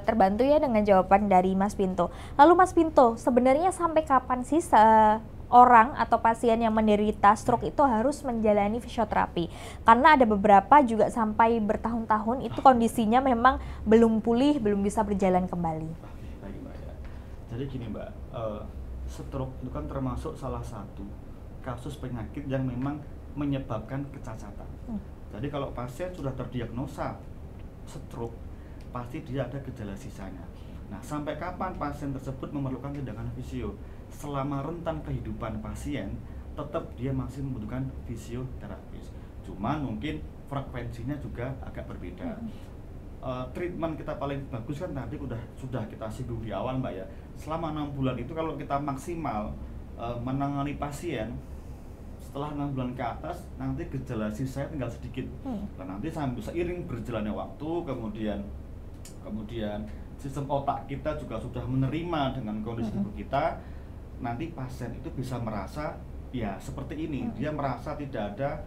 terbantu ya dengan jawaban dari Mas Pinto. Lalu Mas Pinto, sebenarnya sampai kapan sih orang atau pasien yang menderita stroke itu harus menjalani fisioterapi? Karena ada beberapa juga sampai bertahun-tahun itu kondisinya memang belum pulih, belum bisa berjalan kembali. Baik Mbak ya. Jadi gini Mbak, stroke itu kan termasuk salah satu kasus penyakit yang memang menyebabkan kecacatan. Jadi kalau pasien sudah terdiagnosa stroke, pasti dia ada gejala sisanya. Nah, sampai kapan pasien tersebut memerlukan tindakan fisio? Selama rentan kehidupan pasien, tetap dia masih membutuhkan fisioterapis. Cuman mungkin frekuensinya juga agak berbeda. Treatment kita paling bagus kan tadi sudah kita singgung di awal Mbak ya. Selama 6 bulan itu kalau kita maksimal menangani pasien, setelah 6 bulan ke atas nanti gejala sisanya tinggal sedikit. Nah, nanti seiring berjalannya waktu, kemudian sistem otak kita juga sudah menerima dengan kondisi tubuh kita, nanti pasien itu bisa merasa ya seperti ini. Dia merasa tidak ada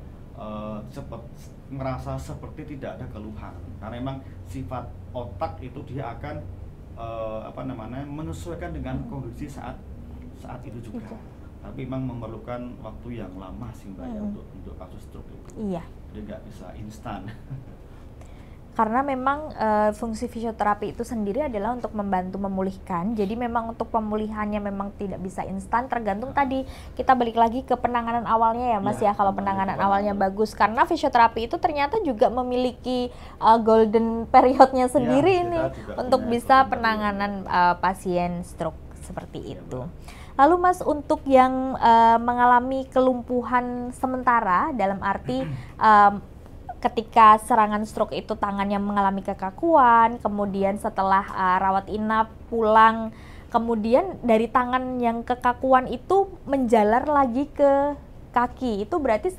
merasa seperti tidak ada keluhan, karena memang sifat otak itu dia akan menyesuaikan dengan kondisi saat itu juga. Tapi memang memerlukan waktu yang lama sih Mbak ya untuk kasus stroke itu. Iya. Jadi nggak bisa instan. Karena memang fungsi fisioterapi itu sendiri adalah untuk membantu memulihkan. Jadi memang untuk pemulihannya memang tidak bisa instan, tergantung tadi kita balik lagi ke penanganan awalnya ya Mas ya. Kalau penanganan awalnya bagus, karena fisioterapi itu ternyata juga memiliki golden periodnya sendiri ini untuk bisa penanganan pasien stroke. seperti Iya, itu. Mbak. Lalu Mas, untuk yang mengalami kelumpuhan sementara dalam arti ketika serangan stroke itu tangannya mengalami kekakuan, kemudian setelah rawat inap pulang, kemudian dari tangan yang kekakuan itu menjalar lagi ke kaki, itu berarti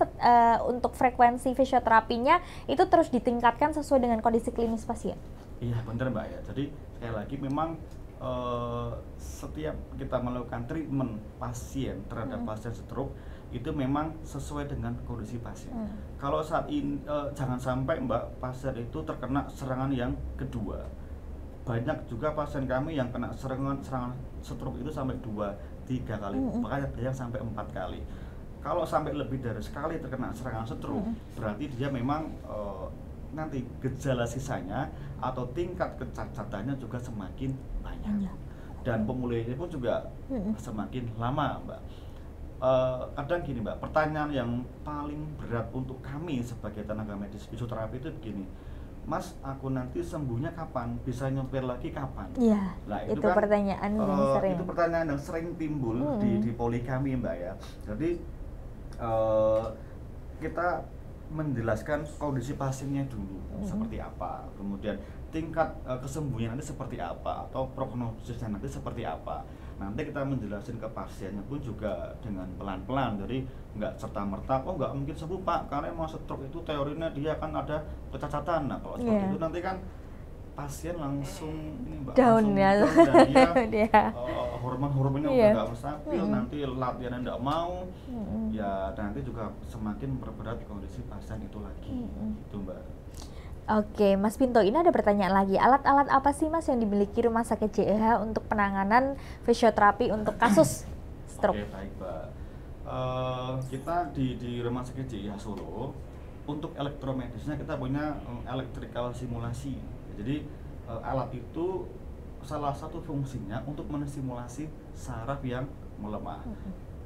untuk frekuensi fisioterapinya itu terus ditingkatkan sesuai dengan kondisi klinis pasien. Iya benar Mbak ya. Jadi sekali lagi memang setiap kita melakukan treatment pasien terhadap pasien stroke itu memang sesuai dengan kondisi pasien. Kalau saat ini jangan sampai Mbak pasien itu terkena serangan yang kedua. Banyak juga pasien kami yang kena serangan stroke itu sampai 2-3 kali, bahkan ada yang sampai 4 kali. Kalau sampai lebih dari sekali terkena serangan stroke, berarti dia memang nanti gejala sisanya atau tingkat kecacatannya juga semakin banyak, dan pemulihannya pun juga semakin lama, Mbak. Kadang gini Mbak, pertanyaan yang paling berat untuk kami sebagai tenaga medis fisioterapi itu begini, Mas, aku nanti sembuhnya kapan? Bisa nyopir lagi kapan? Iya, nah, itu kan pertanyaan yang sering. Itu pertanyaan yang sering timbul di poli kami Mbak ya. Jadi kita menjelaskan kondisi pasiennya dulu seperti apa, kemudian tingkat kesembuhan nanti seperti apa, atau prognosisnya nanti seperti apa. Nanti kita menjelaskan ke pasiennya pun juga dengan pelan-pelan, jadi nggak serta-merta, oh nggak mungkin sembuh Pak, karena emang stroke itu teorinya dia akan ada kecacatan. Nah kalau seperti itu nanti kan pasien langsung ini Mbak, down ya, dan dia hormon-hormonnya udah nggak stabil, nanti latihannya nggak mau, ya nanti juga semakin memperberat kondisi pasien itu lagi, gitu Mbak. Oke, Mas Pinto, ini ada pertanyaan lagi. Alat-alat apa sih Mas yang dimiliki Rumah Sakit JIH untuk penanganan fisioterapi untuk kasus stroke? Oke, baik Mbak. Kita di Rumah Sakit JIH Solo, untuk elektromedisnya kita punya electrical simulasi. Jadi alat itu salah satu fungsinya untuk mensimulasi saraf yang melemah.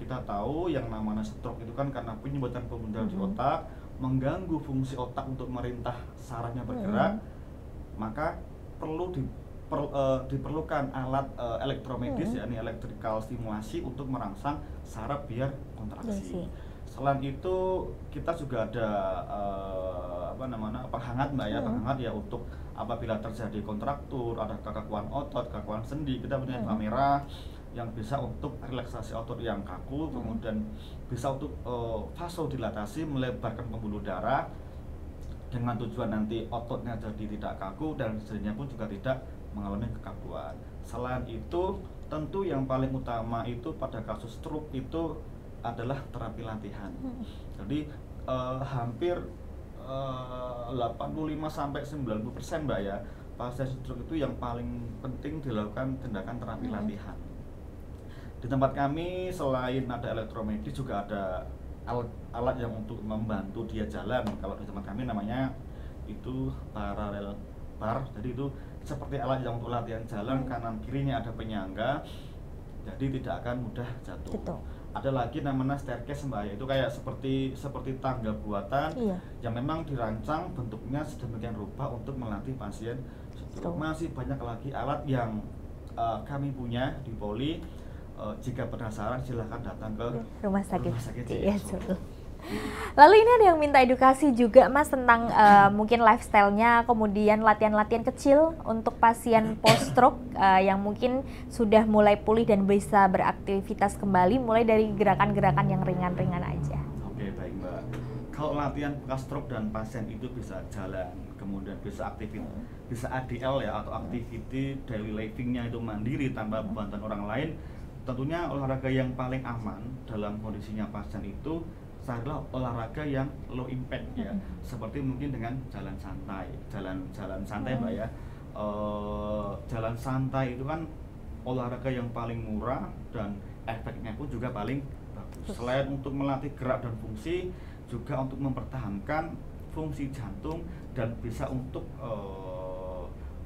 Kita tahu yang namanya stroke itu kan karena penyumbatan pembuluh darah di otak mengganggu fungsi otak untuk merintah sarafnya bergerak, maka perlu diperlukan alat elektromedis, yakni electrical stimulasi untuk merangsang saraf biar kontraksi. Selain itu kita juga ada penghangat Mbak ya, penghangat ya untuk apabila terjadi kontraktur, ada kekakuan otot, kekakuan sendi, kita punya kamera yang bisa untuk relaksasi otot yang kaku, kemudian bisa untuk vasodilatasi, melebarkan pembuluh darah dengan tujuan nanti ototnya jadi tidak kaku dan sendinya pun juga tidak mengalami kekakuan. Selain itu, tentu yang paling utama itu pada kasus stroke itu adalah terapi latihan. Jadi hampir 85-90% Mbak ya, pasien stroke itu yang paling penting dilakukan tindakan terapi latihan. Di tempat kami selain ada elektromedis juga ada alat yang untuk membantu dia jalan. Kalau di tempat kami namanya itu parallel bar. Jadi itu seperti alat yang untuk latihan jalan, kanan kirinya ada penyangga, jadi tidak akan mudah jatuh. Ada lagi namanya staircase Mbak, itu kayak seperti tangga buatan yang memang dirancang bentuknya sedemikian rupa untuk melatih pasien stroke. Masih banyak lagi alat yang kami punya di Poli. Jika penasaran silahkan datang ke Rumah Sakit JIH Solo. Lalu ini ada yang minta edukasi juga Mas tentang mungkin lifestyle-nya, kemudian latihan-latihan kecil untuk pasien post-stroke yang mungkin sudah mulai pulih dan bisa beraktivitas kembali, mulai dari gerakan-gerakan yang ringan-ringan aja. Oke, baik Mbak. Kalau latihan bekas stroke dan pasien itu bisa jalan, kemudian bisa aktivitas, bisa ADL ya, atau activity daily living-nya itu mandiri tanpa bantuan orang lain. Tentunya olahraga yang paling aman dalam kondisinya pasien itu adalah olahraga yang low impact ya, seperti mungkin dengan jalan santai Mbak ya. Jalan santai itu kan olahraga yang paling murah dan efeknya pun juga paling bagus. Selain untuk melatih gerak dan fungsi, juga untuk mempertahankan fungsi jantung dan bisa untuk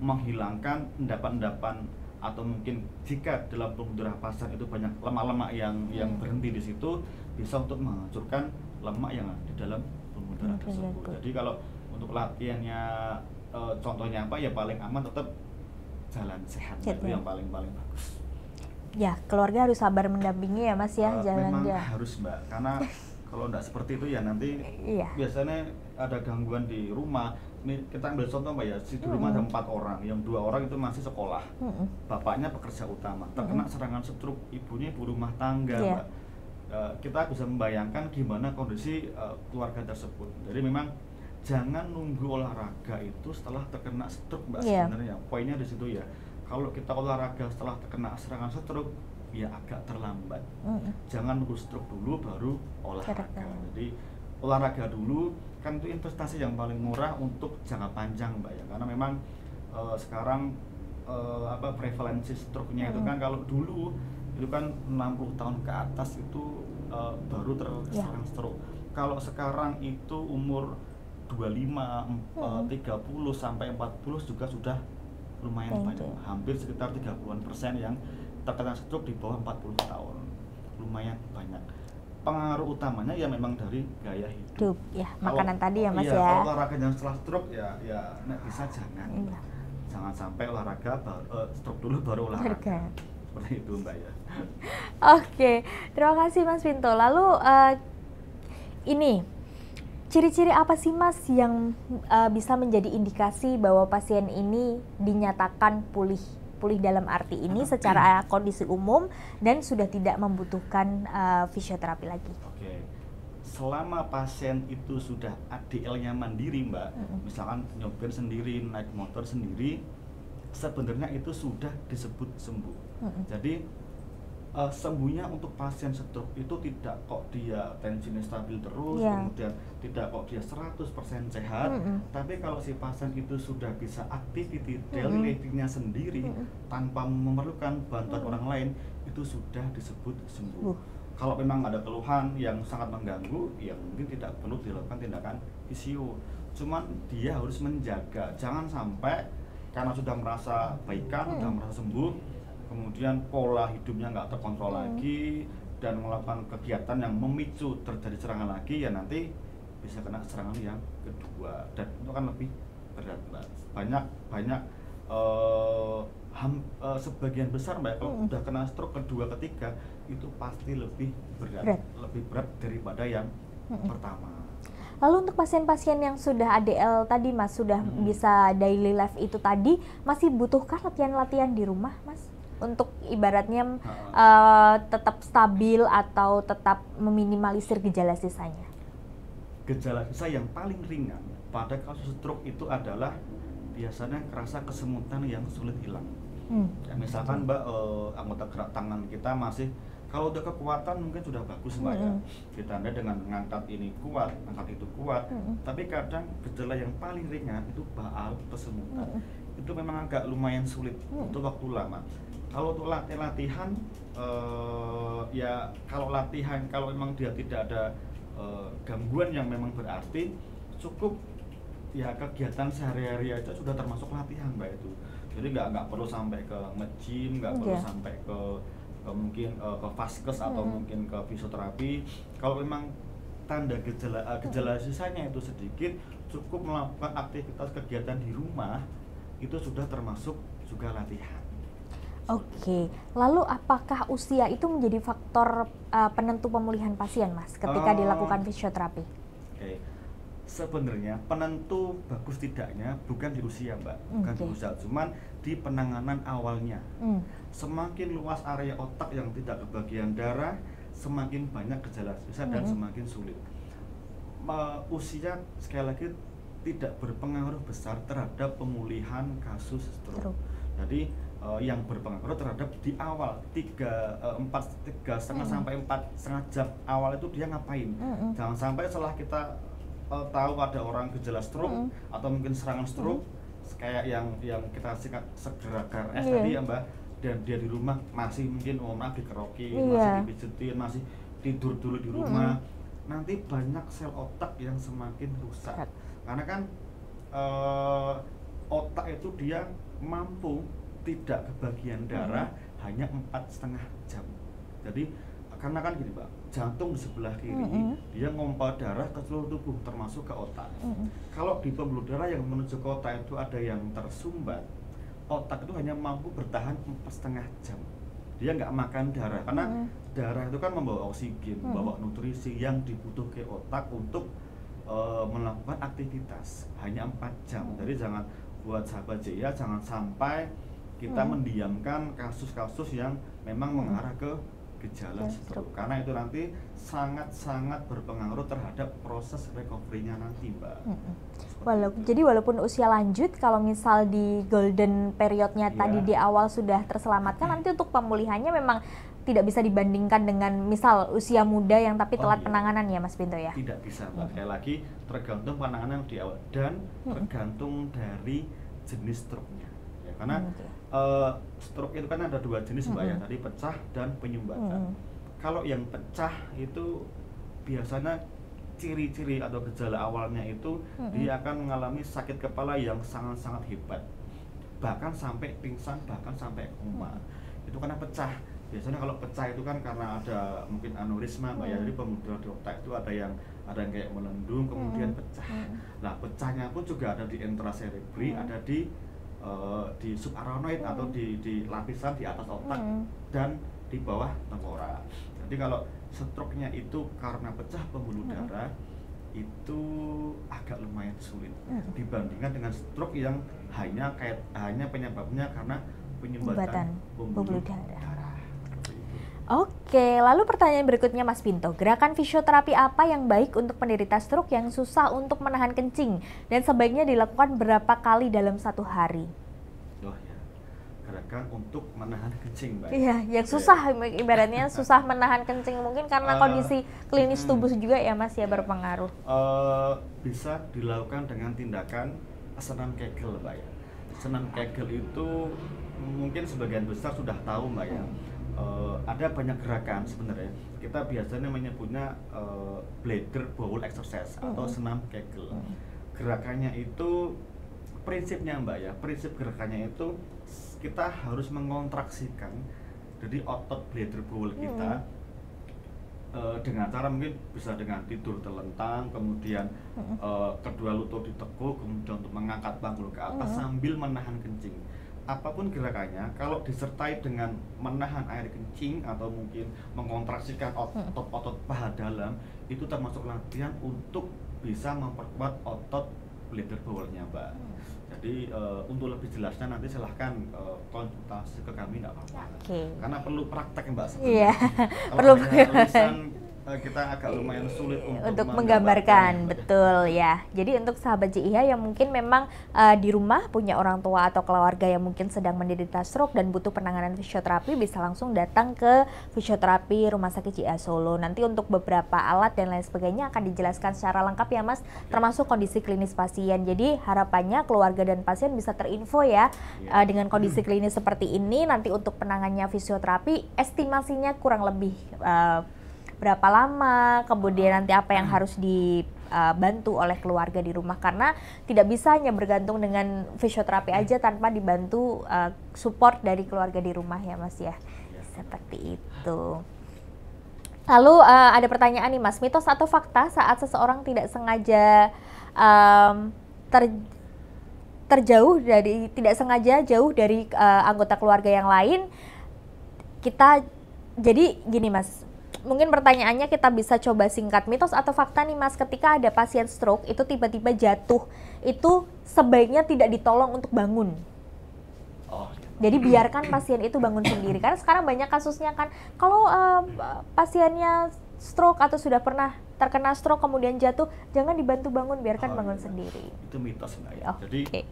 menghilangkan endapan-endapan, atau mungkin jika dalam pembuluh darah pasien itu banyak lemak-lemak yang berhenti di situ, bisa untuk menghancurkan lemak yang ada di dalam pembuluh darah tersebut. Jadi kalau untuk latihannya contohnya apa ya, paling aman tetap jalan sehat, itu yang paling bagus. Ya, keluarga harus sabar mendampingi ya Mas ya, Memang jalannya. harus Mbak, karena kalau nggak seperti itu ya nanti Iya. biasanya ada gangguan di rumah. Ini kita ambil contoh Mbak ya, di rumah ada 4 orang, yang 2 orang itu masih sekolah, bapaknya pekerja utama, terkena serangan stroke, ibunya ibu rumah tangga Iya. Mbak. Kita bisa membayangkan gimana kondisi keluarga tersebut. Jadi memang jangan nunggu olahraga itu setelah terkena stroke Mbak. Iya. Sebenarnya poinnya di situ ya. Kalau kita olahraga setelah terkena serangan stroke ya agak terlambat. Jangan nunggu stroke dulu baru olahraga. Jadi olahraga dulu, kan itu investasi yang paling murah untuk jangka panjang Mbak ya. Karena memang sekarang prevalensi stroke-nya itu kan kalau dulu itu kan 60 tahun ke atas itu baru terserang stroke. Kalau sekarang itu umur 25, 30 sampai 40 juga sudah lumayan banyak. Hampir sekitar 30% yang terkena stroke di bawah 40 tahun. Lumayan banyak. Pengaruh utamanya ya memang dari gaya hidup. Ya, makanan tadi ya Mas ya. Kalau olahraga yang setelah stroke ya bisa jangan. Jangan sampai olahraga stroke dulu baru olahraga. Seperti itu Mbak ya. Oke, terima kasih Mas Pinto. Lalu ini ciri-ciri apa sih Mas yang bisa menjadi indikasi bahwa pasien ini dinyatakan pulih dalam arti ini secara kondisi umum dan sudah tidak membutuhkan fisioterapi lagi? Oke, selama pasien itu sudah ADL-nya mandiri Mbak, misalkan nyopir sendiri, naik motor sendiri, sebenarnya itu sudah disebut sembuh. Jadi sembuhnya untuk pasien stroke itu tidak kok dia tensinya stabil terus, kemudian tidak kok dia 100% sehat, tapi kalau si pasien itu sudah bisa activity daily living-nya sendiri tanpa memerlukan bantuan orang lain, itu sudah disebut sembuh. Kalau memang ada keluhan yang sangat mengganggu, ya mungkin tidak perlu dilakukan tindakan fisio. Cuman dia harus menjaga, jangan sampai karena sudah merasa baikan, sudah merasa sembuh, kemudian pola hidupnya nggak terkontrol lagi dan melakukan kegiatan yang memicu terjadi serangan lagi, ya nanti bisa kena serangan yang kedua dan itu kan lebih berat Mbak. Banyak sebagian besar Mbak kalau udah kena stroke kedua ketiga itu pasti lebih berat daripada yang pertama. Lalu untuk pasien-pasien yang sudah ADL tadi Mas, sudah bisa daily life itu tadi, masih butuhkah latihan-latihan di rumah Mas? Untuk ibaratnya tetap stabil atau tetap meminimalisir gejala sisanya? Gejala sisa yang paling ringan pada kasus stroke itu adalah biasanya kerasa kesemutan yang sulit hilang. Ya, misalkan Mbak anggota gerak tangan kita masih, kalau udah kekuatan mungkin sudah bagus Mbak ya, ditandai dengan mengangkat ini kuat, angkat itu kuat, tapi kadang gejala yang paling ringan itu baal, kesemutan, itu memang agak lumayan sulit, untuk waktu lama. Kalau untuk latihan, ya kalau memang dia tidak ada gangguan yang memang berarti, cukup ya kegiatan sehari-hari aja sudah termasuk latihan Mbak itu. Jadi nggak perlu sampai ke nge-gym, nggak perlu sampai ke mungkin ke vaskes atau mungkin ke fisioterapi. Kalau memang tanda gejala sisanya itu sedikit, cukup melakukan aktivitas kegiatan di rumah itu sudah termasuk juga latihan. Oke, lalu apakah usia itu menjadi faktor penentu pemulihan pasien Mas ketika dilakukan fisioterapi? Oke, sebenarnya penentu bagus tidaknya bukan di usia Mbak, bukan di usia, cuman di penanganan awalnya. Semakin luas area otak yang tidak kebagian darah, semakin banyak gejala sisa dan semakin sulit. Usia sekali lagi tidak berpengaruh besar terhadap pemulihan kasus stroke. Jadi yang berpengaruh terhadap di awal 3,5 sampai 4,5 jam awal itu dia ngapain. Jangan sampai setelah kita tahu ada orang gejala stroke atau mungkin serangan stroke, kayak yang kita segera KRS tadi ya Mbak, dan dia di rumah masih mungkin dikerokin, masih dipijetin, masih tidur dulu di rumah, nanti banyak sel otak yang semakin rusak. Karena kan otak itu dia mampu tidak kebagian darah hanya 4,5 jam. Jadi karena kan gini Pak, jantung di sebelah kiri dia ngompa darah ke seluruh tubuh termasuk ke otak. Kalau di pembuluh darah yang menuju ke otak itu ada yang tersumbat, otak itu hanya mampu bertahan 4,5 jam. dia nggak makan darah, karena darah itu kan membawa oksigen, membawa nutrisi yang dibutuhkan otak untuk melakukan aktivitas hanya 4 jam. Jadi jangan, buat sahabat JIA, jangan sampai kita mendiamkan kasus-kasus yang memang mengarah ke gejala stroke, karena itu nanti sangat-sangat berpengaruh terhadap proses recovery-nya nanti, Mbak. Jadi walaupun usia lanjut, kalau misal di golden periodnya tadi di awal sudah terselamatkan, nanti untuk pemulihannya memang tidak bisa dibandingkan dengan misal usia muda yang tapi telat penanganan ya Mas Pinto ya? Tidak bisa, Mbak. Sekali lagi tergantung penanganan di awal dan tergantung dari jenis stroke-nya. Ya, karena stroke itu kan ada 2 jenis, Mbak ya, tadi pecah dan penyumbatan. Kalau yang pecah itu biasanya ciri-ciri atau gejala awalnya itu dia akan mengalami sakit kepala yang sangat-sangat hebat, bahkan sampai pingsan, bahkan sampai koma. Itu karena pecah. Biasanya kalau pecah itu kan karena ada mungkin aneurisma, Mbak ya, jadi pembuluh di otak itu ada yang kayak melendung kemudian pecah. Nah, pecahnya pun juga ada di intracerebri, ada di subarachnoid atau di lapisan di atas otak dan di bawah tengkorak. Jadi kalau stroke-nya itu karena pecah pembuluh darah itu agak lumayan sulit dibandingkan dengan stroke yang hanya penyebabnya karena penyumbatan pembuluh darah. Oke, lalu pertanyaan berikutnya Mas Pinto, gerakan fisioterapi apa yang baik untuk penderita stroke yang susah untuk menahan kencing dan sebaiknya dilakukan berapa kali dalam 1 hari? Oh ya, gerakan untuk menahan kencing, Mbak. Iya, yang susah, ibaratnya susah menahan kencing, mungkin karena kondisi klinis tubuh juga ya Mas ya berpengaruh. Bisa dilakukan dengan tindakan senam Kegel, Mbak ya. Senam Kegel itu mungkin sebagian besar sudah tahu, Mbak ya. Ada banyak gerakan sebenarnya. Kita biasanya menyebutnya bladder bowl exercise atau senam Kegel. Gerakannya itu prinsipnya, Mbak ya, prinsip gerakannya itu kita harus mengontraksikan jadi otot bladder bowl kita dengan cara mungkin bisa dengan tidur terlentang, kemudian kedua lutut ditekuk, kemudian untuk mengangkat panggul ke atas sambil menahan kencing. Apapun gerakannya, kalau disertai dengan menahan air kencing atau mungkin mengontraksikan otot-otot paha dalam, itu termasuk latihan untuk bisa memperkuat otot bladder bowl-nya, Mbak. Jadi untuk lebih jelasnya nanti silahkan konsultasi ke kami, nggak apa-apa. Karena perlu praktek, Mbak, sebenarnya. Iya, perlu tulisan kita agak lumayan sulit untuk menggambarkan, betul ya. Jadi untuk sahabat JIH yang mungkin memang di rumah punya orang tua atau keluarga yang mungkin sedang menderita stroke dan butuh penanganan fisioterapi, bisa langsung datang ke fisioterapi Rumah Sakit JIH Solo. Nanti untuk beberapa alat dan lain sebagainya akan dijelaskan secara lengkap ya Mas, termasuk kondisi klinis pasien. Jadi harapannya keluarga dan pasien bisa terinfo ya dengan kondisi klinis seperti ini. Nanti untuk penanganannya fisioterapi, estimasinya kurang lebih berapa lama, kemudian nanti apa yang harus dibantu oleh keluarga di rumah, karena tidak bisa hanya bergantung dengan fisioterapi aja tanpa dibantu support dari keluarga di rumah ya Mas ya. Seperti itu. Lalu ada pertanyaan nih Mas, mitos atau fakta saat seseorang tidak sengaja jauh dari anggota keluarga yang lain, jadi gini Mas, mungkin pertanyaannya kita bisa coba singkat, mitos atau fakta nih Mas, ketika ada pasien stroke itu tiba-tiba jatuh, itu sebaiknya tidak ditolong untuk bangun. Jadi biarkan pasien itu bangun sendiri, karena sekarang banyak kasusnya kan, kalau pasiennya stroke atau sudah pernah terkena stroke kemudian jatuh, jangan dibantu bangun, biarkan bangun sendiri. Itu mitos, Mbak ya. Jadi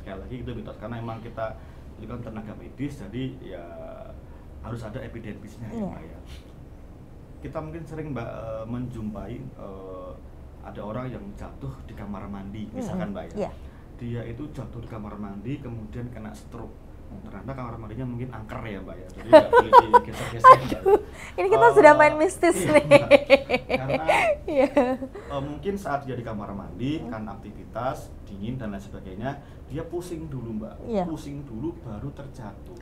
sekali lagi itu mitos, karena memang kita itu kan tenaga medis, jadi ya harus ada evidence-nya ya Mbak ya. Kita mungkin sering, Mbak, menjumpai ada orang yang jatuh di kamar mandi, misalkan, Mbak ya. Dia itu jatuh di kamar mandi kemudian kena stroke. Ternyata kamar mandinya mungkin angker ya, Mbak ya. Jadi nggak boleh digeser-geser. Ini kita sudah main mistis nih. Karena mungkin saat dia di kamar mandi kan aktivitas dingin dan lain sebagainya, dia pusing dulu, Mbak. Pusing dulu baru terjatuh.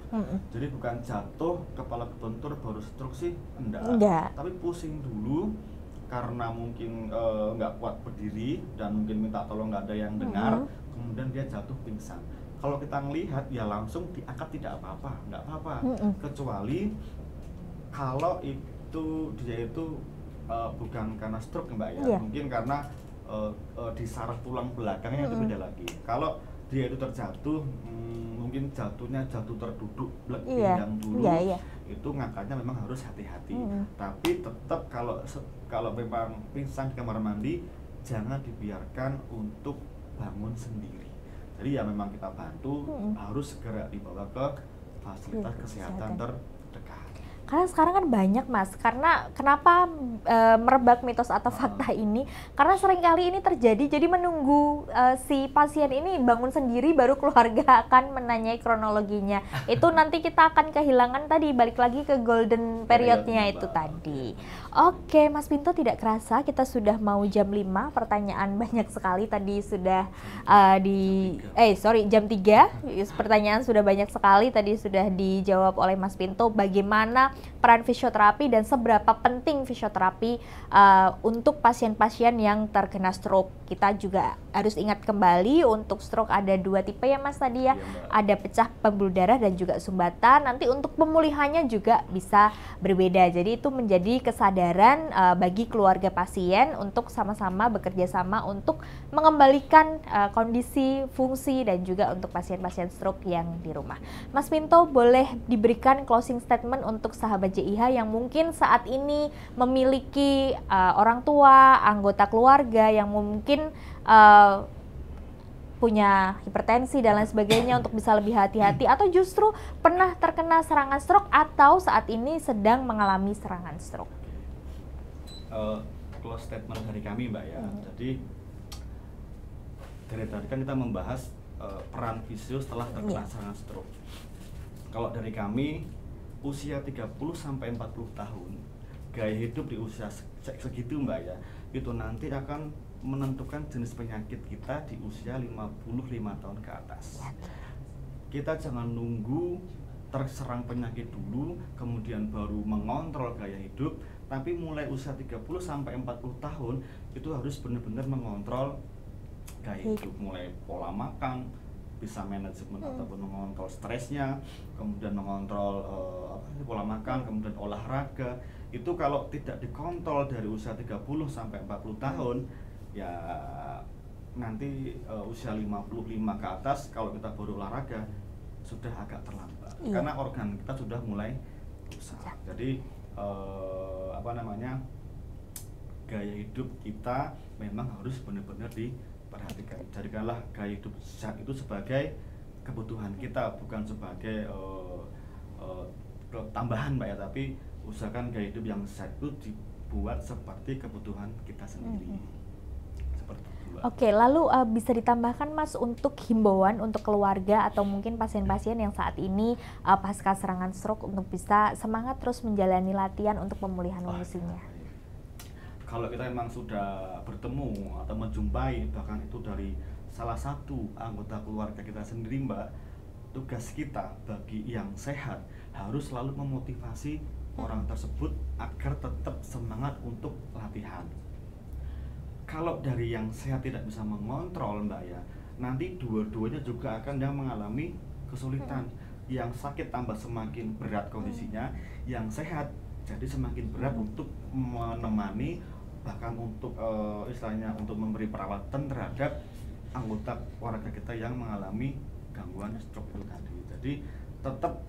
Jadi bukan jatuh kepala kebentur baru stroke sih, enggak. Tapi pusing dulu karena mungkin nggak kuat berdiri dan mungkin minta tolong nggak ada yang dengar, kemudian dia jatuh pingsan. kalau kita melihat ya langsung diangkat tidak apa-apa, nggak apa-apa. Kecuali kalau dia itu bukan karena stroke Mbak ya, mungkin karena di saraf tulang belakangnya itu beda lagi. Kalau dia itu terjatuh, mungkin jatuh terduduk pinggang dulu, itu ngangkatnya memang harus hati-hati. Tapi tetap kalau memang pingsan di kamar mandi, jangan dibiarkan untuk bangun sendiri. Jadi ya memang kita bantu, harus segera dibawa ke fasilitas kesehatan terdekat. Karena sekarang kan banyak Mas, karena kenapa merebak mitos atau fakta ini? Karena seringkali ini terjadi, jadi menunggu si pasien ini bangun sendiri baru keluarga akan menanyai kronologinya. Itu nanti kita akan kehilangan tadi, balik lagi ke golden periodnya itu tadi. Oke Mas Pinto, tidak kerasa kita sudah mau jam 5, pertanyaan banyak sekali tadi sudah jam 3, pertanyaan sudah banyak sekali tadi sudah dijawab oleh Mas Pinto. Bagaimana peran fisioterapi dan seberapa penting fisioterapi untuk pasien-pasien yang terkena stroke. Kita juga harus ingat kembali untuk stroke ada 2 tipe ya Mas tadi ya. Ada pecah pembuluh darah dan juga sumbatan. Nanti untuk pemulihannya juga bisa berbeda. Jadi itu menjadi kesadaran bagi keluarga pasien untuk sama-sama bekerja sama untuk mengembalikan kondisi, fungsi dan juga untuk pasien-pasien stroke yang di rumah. Mas Pinto, boleh diberikan closing statement untuk sahabat JIH yang mungkin saat ini memiliki orang tua, anggota keluarga yang mungkin punya hipertensi dan lain sebagainya untuk bisa lebih hati-hati, atau justru pernah terkena serangan stroke atau saat ini sedang mengalami serangan stroke. Close statement dari kami Mbak ya. Jadi dari tadi kan kita membahas peran fisio setelah terkena serangan stroke. Kalau dari kami usia 30-40 tahun, gaya hidup di usia segitu Mbak ya, itu nanti akan menentukan jenis penyakit kita di usia 55 tahun ke atas. Kita jangan nunggu terserang penyakit dulu, kemudian baru mengontrol gaya hidup, tapi mulai usia 30-40 tahun itu harus benar-benar mengontrol gaya hidup, mulai pola makan, bisa manajemen ataupun mengontrol stresnya, kemudian mengontrol pola makan, kemudian olahraga. Itu kalau tidak dikontrol dari usia 30-40 tahun, ya nanti usia 55 ke atas kalau kita baru olahraga sudah agak terlambat, karena organ kita sudah mulai rusak. Jadi gaya hidup kita memang harus benar-benar diperhatikan. Jadikanlah gaya hidup sehat itu sebagai kebutuhan kita, bukan sebagai tambahan Mbak ya, tapi usahakan gaya hidup yang sehat itu dibuat seperti kebutuhan kita sendiri. Oke, lalu bisa ditambahkan Mas untuk himbauan untuk keluarga atau mungkin pasien-pasien yang saat ini pasca serangan stroke untuk bisa semangat terus menjalani latihan untuk pemulihan fungsinya. Kalau kita memang sudah bertemu atau menjumpai, bahkan itu dari salah satu anggota keluarga kita sendiri Mbak, tugas kita bagi yang sehat harus selalu memotivasi orang tersebut agar tetap semangat untuk latihan. Kalau dari yang sehat tidak bisa mengontrol Mbak ya, nanti dua-duanya juga akan yang mengalami kesulitan. Yang sakit tambah semakin berat kondisinya, yang sehat jadi semakin berat untuk menemani, bahkan untuk istilahnya untuk memberi perawatan terhadap anggota keluarga kita yang mengalami gangguan stroke itu tadi. Jadi tetap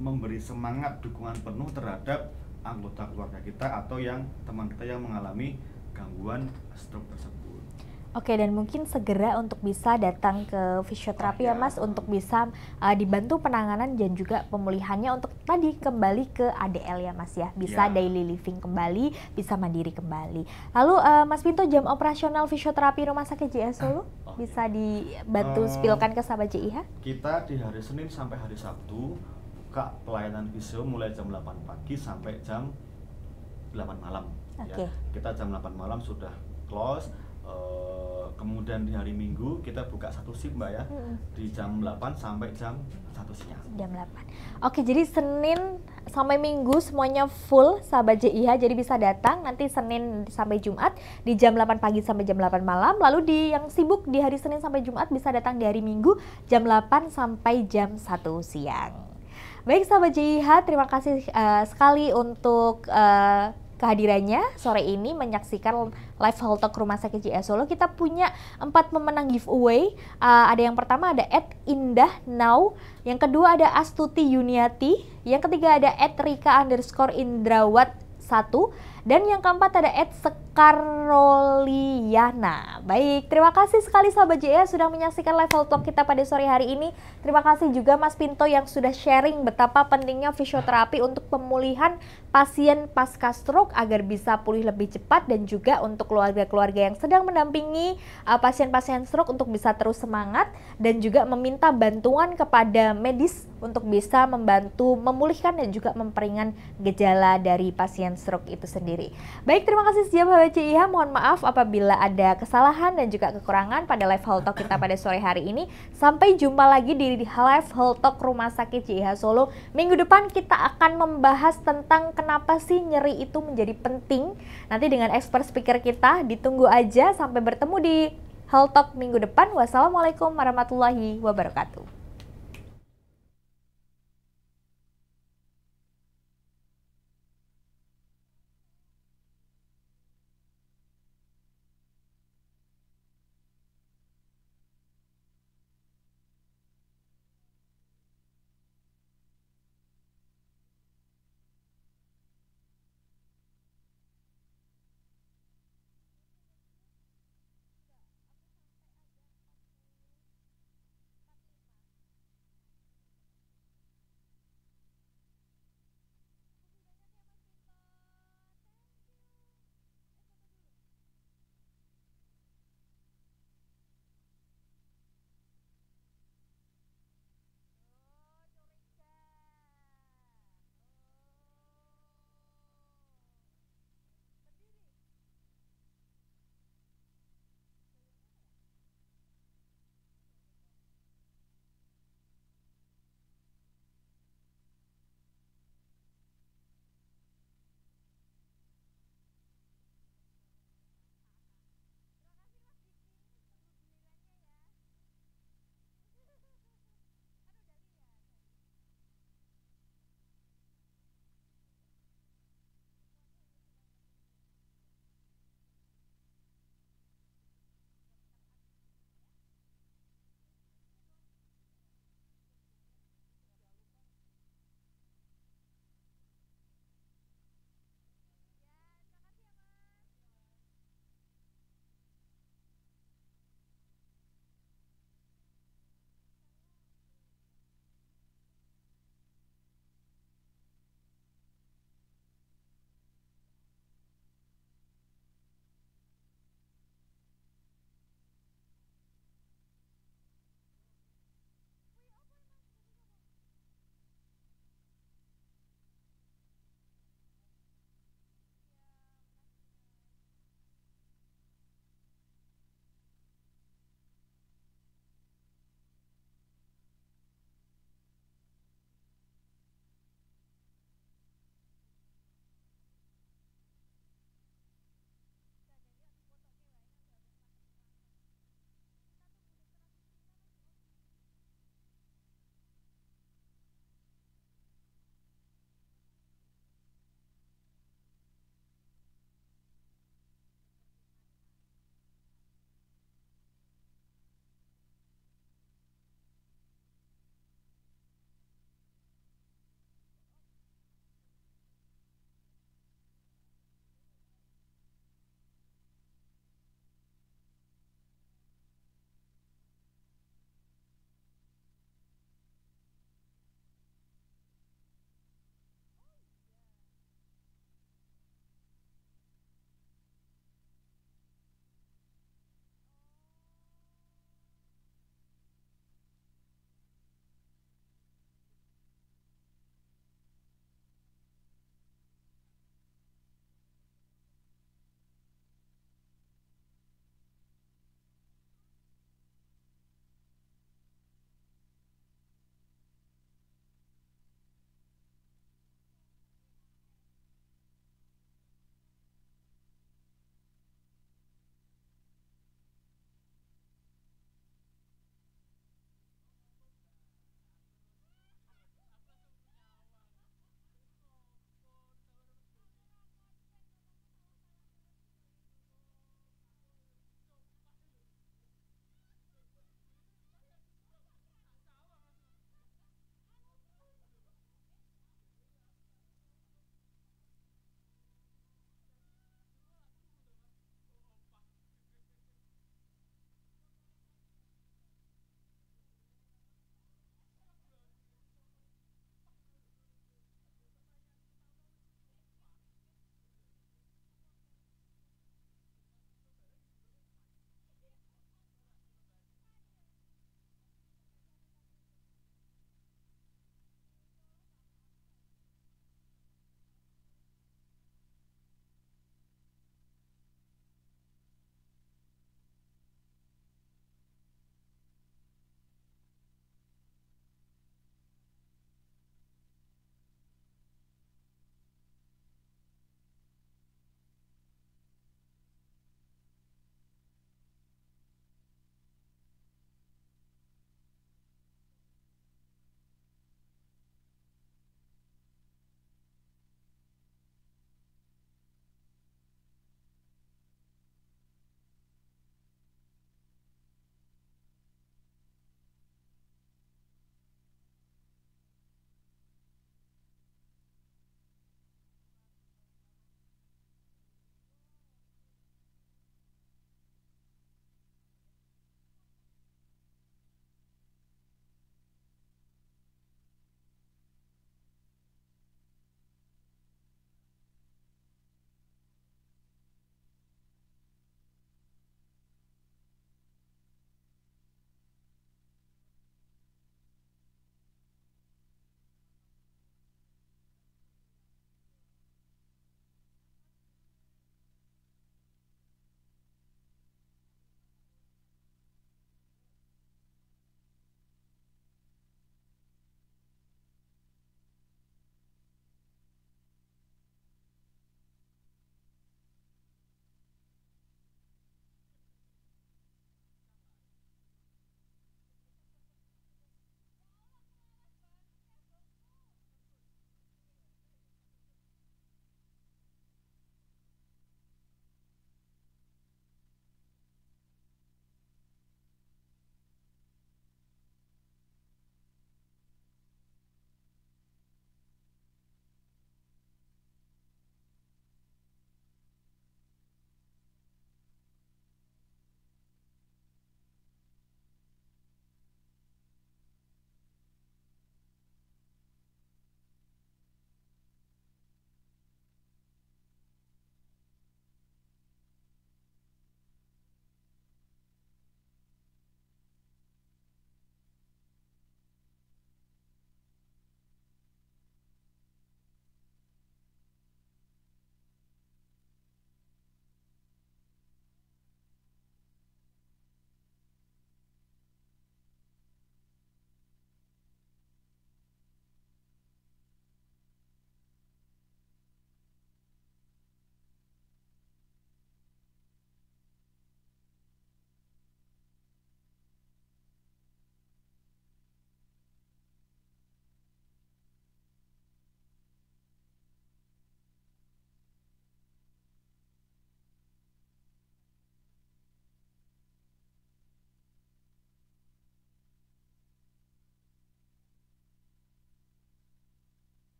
memberi semangat, dukungan penuh terhadap anggota keluarga kita atau yang teman kita yang mengalami gangguan stroke tersebut. Oke, dan mungkin segera untuk bisa datang ke fisioterapi ya Mas, untuk bisa dibantu penanganan dan juga pemulihannya untuk tadi kembali ke ADL ya Mas ya, bisa daily living kembali, bisa mandiri kembali. Lalu Mas Pinto, jam operasional fisioterapi Rumah Sakit JIH Solo bisa dibantu spilkan ke sahabat JIH? Kita di hari Senin sampai hari Sabtu pelayanan fisio mulai jam 8 pagi sampai jam 8 malam. Ya. Kita jam 8 malam sudah close, Kemudian di hari Minggu kita buka satu shift Mbak ya, di jam 8 sampai jam 1 siang. Jam 8. Oke, jadi Senin sampai Minggu semuanya full sahabat JIH, jadi bisa datang nanti Senin sampai Jumat di jam 8 pagi sampai jam 8 malam. Lalu yang sibuk di hari Senin sampai Jumat bisa datang di hari Minggu jam 8 sampai jam 1 siang. Baik sahabat JIH, terima kasih sekali untuk kehadirannya sore ini menyaksikan live Health Talk Rumah Sakit JIH Solo. Kita punya 4 pemenang giveaway. Ada yang pertama ada @indahnau, yang kedua ada Astuti Yuniati, yang ketiga ada @rika_indrawat1, dan yang keempat ada @sekaroliana. Baik, terima kasih sekali sahabat JIH sudah menyaksikan live Health Talk kita pada sore hari ini. Terima kasih juga Mas Pinto yang sudah sharing betapa pentingnya fisioterapi untuk pemulihan pasien pasca stroke agar bisa pulih lebih cepat, dan juga untuk keluarga-keluarga yang sedang mendampingi pasien-pasien stroke untuk bisa terus semangat, dan juga meminta bantuan kepada medis untuk bisa membantu memulihkan dan juga memperingan gejala dari pasien stroke itu sendiri. Baik, terima kasih sahabat JIH. Mohon maaf apabila ada kesalahan dan juga kekurangan pada live Health Talk kita pada sore hari ini. Sampai jumpa lagi di live Health Talk Rumah Sakit JIH Solo. Minggu depan kita akan membahas tentang kenapa sih nyeri itu menjadi penting. Nanti dengan expert speaker kita, ditunggu aja. Sampai bertemu di Health Talk minggu depan. Wassalamualaikum warahmatullahi wabarakatuh.